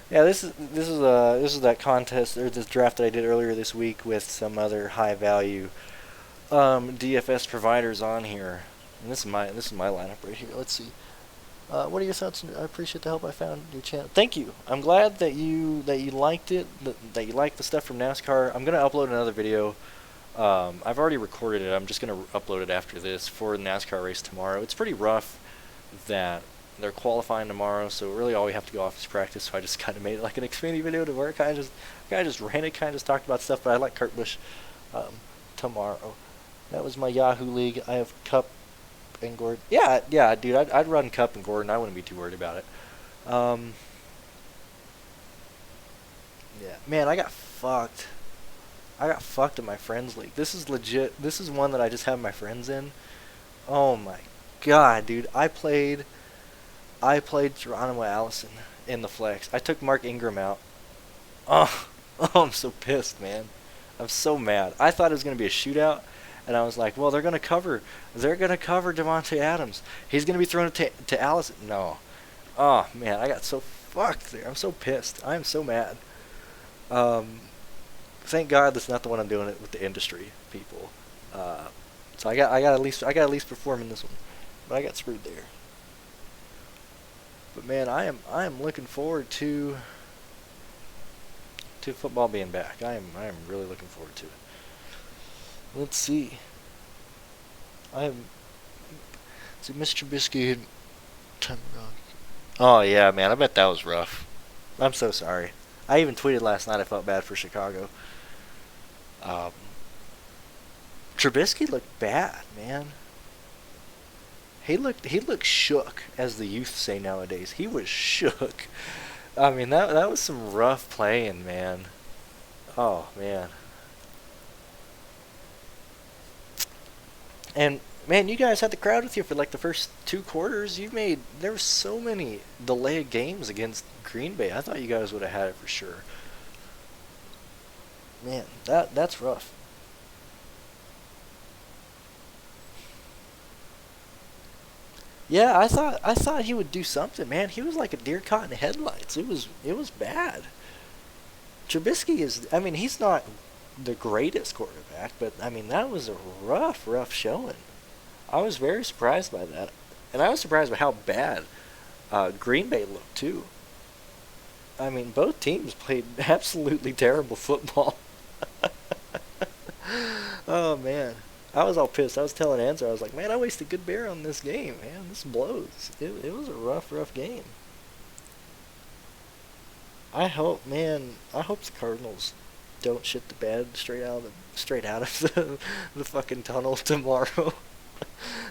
Speaker 1: Yeah, this is that contest, or this draft that I did earlier this week with some other high value DFS providers on here. And this is my lineup right here. Let's see. What are your thoughts? I appreciate the help I found your channel. Thank you. I'm glad that you liked it. That you liked the stuff from NASCAR. I'm gonna upload another video. I've already recorded it. I'm just gonna upload it after this for the NASCAR race tomorrow. It's pretty rough that they're qualifying tomorrow, so really all we have to go off is practice. So I just kind of made it like an Xfinity video to where I just ran it, kind of just talked about stuff. But I like Kurt Busch tomorrow. That was my Yahoo league. I have Cup and Gordon. Yeah, dude. I'd run Cup and Gordon. I wouldn't be too worried about it. Yeah, man, I got fucked. I got fucked in my friends league. This is legit. This is one that I just have my friends in. Oh my god, dude. I played Geronimo Allison in the flex. I took Mark Ingram out. Oh, I'm so pissed, man. I'm so mad. I thought it was going to be a shootout, and I was like, well, they're going to cover Devontae Adams. He's going to be throwing it to Allison. No. Oh, man, I got so fucked there. I'm so pissed. I'm so mad. Thank God that's not the one I'm doing it with the industry people. So I got at least perform in this one, but I got screwed there. But man, I am looking forward to football being back. I am really looking forward to it. Let's see. I am. See, Mr. Trubisky and Tom Brown. Oh yeah, man. I bet that was rough. I'm so sorry. I even tweeted last night. I felt bad for Chicago. Um, Trubisky looked bad, man. He looked shook, as the youth say nowadays. He was shook. I mean, that was some rough playing, man. Oh man. And man, you guys had the crowd with you for like the first 2 quarters. There were so many delayed games against Green Bay. I thought you guys would have had it for sure. Man, that's rough. Yeah, I thought he would do something, man. He was like a deer caught in headlights. It was bad. Trubisky is, I mean, he's not the greatest quarterback, but I mean that was a rough showing. I was very surprised by that, and I was surprised by how bad Green Bay looked too. I mean, both teams played absolutely terrible football. Oh man, I was all pissed. I was telling Answer, I was like, man, I wasted good beer on this game, man. This blows. It was a rough game. I hope the Cardinals don't shit the bed straight out of the fucking tunnel tomorrow.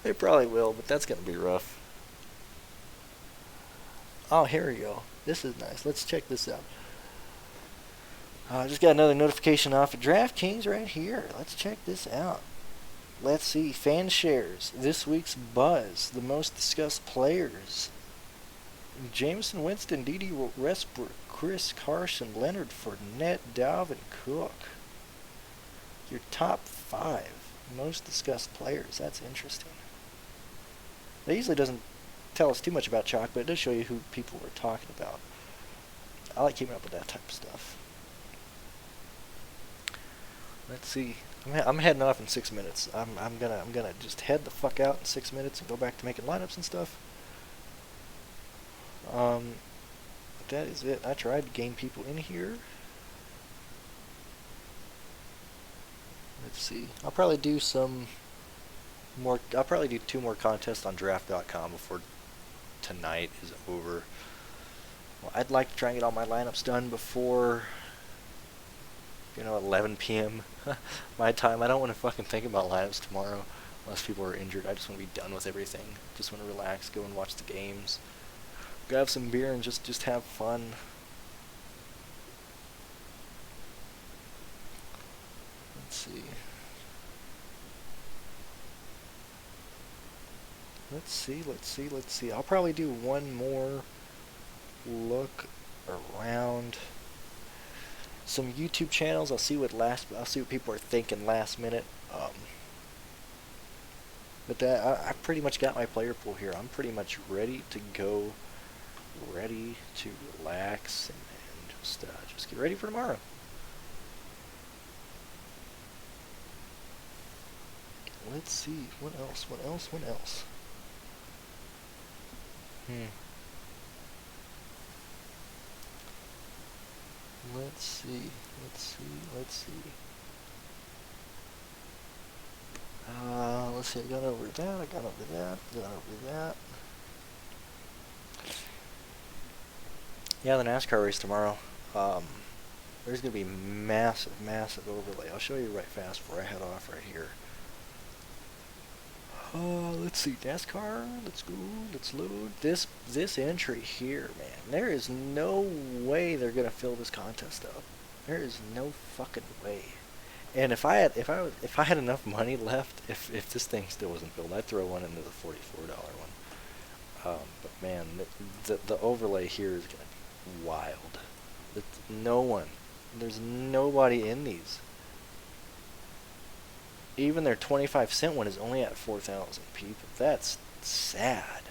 Speaker 1: They probably will, but that's gonna be rough. Oh, here we go. This is nice. Let's check this out. I just got another notification off of DraftKings right here. Let's check this out. Let's see. Fan shares. This week's buzz. The most discussed players. Jameson Winston, D.D. Westbrook, Chris Carson, Leonard Fournette, Dalvin Cook. Your top 5 most discussed players. That's interesting. That usually doesn't tell us too much about Chalk, but it does show you who people were talking about. I like keeping up with that type of stuff. Let's see. I'm heading off in 6 minutes. I'm gonna just head the fuck out in 6 minutes and go back to making lineups and stuff. But that is it. I tried to gain people in here. Let's see. I'll probably do 2 more contests on draft.com before tonight is over. Well, I'd like to try and get all my lineups done before 11 p.m. my time. I don't want to fucking think about lineups tomorrow unless people are injured. I just want to be done with everything. Just want to relax, go and watch the games. Grab some beer and just have fun. Let's see. Let's see. I'll probably do one more look around some YouTube channels. I'll see what people are thinking last minute. But I pretty much got my player pool here. I'm pretty much ready to go, ready to relax and just get ready for tomorrow. Let's see. What else? Let's see. Let's see. I got over that. Yeah, the NASCAR race tomorrow. There's gonna be massive overlay. I'll show you right fast before I head off right here. Let's see, NASCAR, let's go, let's load. This entry here, man, there is no way they're gonna fill this contest up. There is no fucking way. And if I had enough money left, if this thing still wasn't filled, I'd throw one into the $44 one. But man, the overlay here is gonna be wild. There's nobody in these. Even their 25-cent one is only at 4,000 people. That's sad.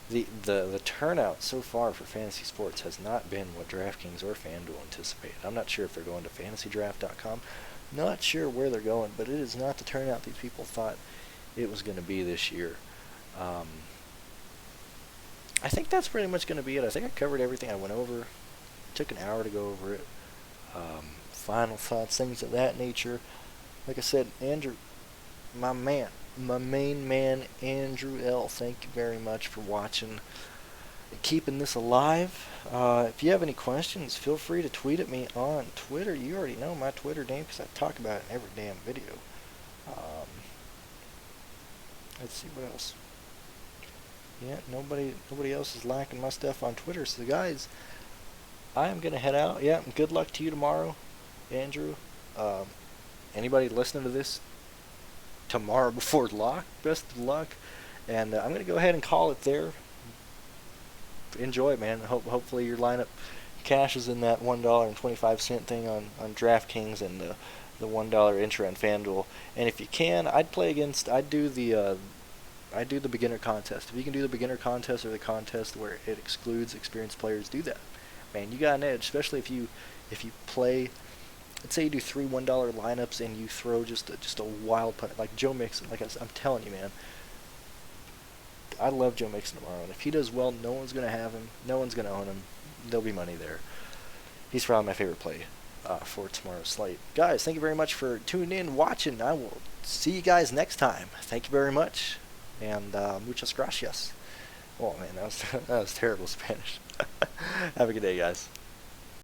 Speaker 1: The turnout so far for fantasy sports has not been what DraftKings or FanDuel anticipated. I'm not sure if they're going to fantasydraft.com. Not sure where they're going, but it is not the turnout these people thought it was going to be this year. I think that's pretty much going to be it. I think I covered everything I went over. Took an hour to go over it. Final thoughts, things of that nature. Like I said, Andrew, my main man, Andrew L. Thank you very much for watching and keeping this alive. If you have any questions, feel free to tweet at me on Twitter. You already know my Twitter name because I talk about it in every damn video. Let's see what else. Yeah, nobody else is liking my stuff on Twitter. So guys, I am gonna head out. Yeah, good luck to you tomorrow, Andrew. Anybody listening to this tomorrow before lock, best of luck. And I'm gonna go ahead and call it there. Enjoy, man. Hopefully your lineup cashes in that $1.25 thing on DraftKings and the $1 entry on FanDuel. And if you can, I'd do the beginner contest. If you can do the beginner contest or the contest where it excludes experienced players, do that. Man, you got an edge, especially if you play. Let's say you do 3 $1 lineups and you throw just a wild punt like Joe Mixon. Like I'm telling you, man, I love Joe Mixon tomorrow, and if he does well, no one's gonna have him. No one's gonna own him. There'll be money there. He's probably my favorite play for tomorrow's slate. Guys, thank you very much for tuning in, watching. I will see you guys next time. Thank you very much, and muchas gracias. Oh man, that was terrible Spanish. Have a good day, guys.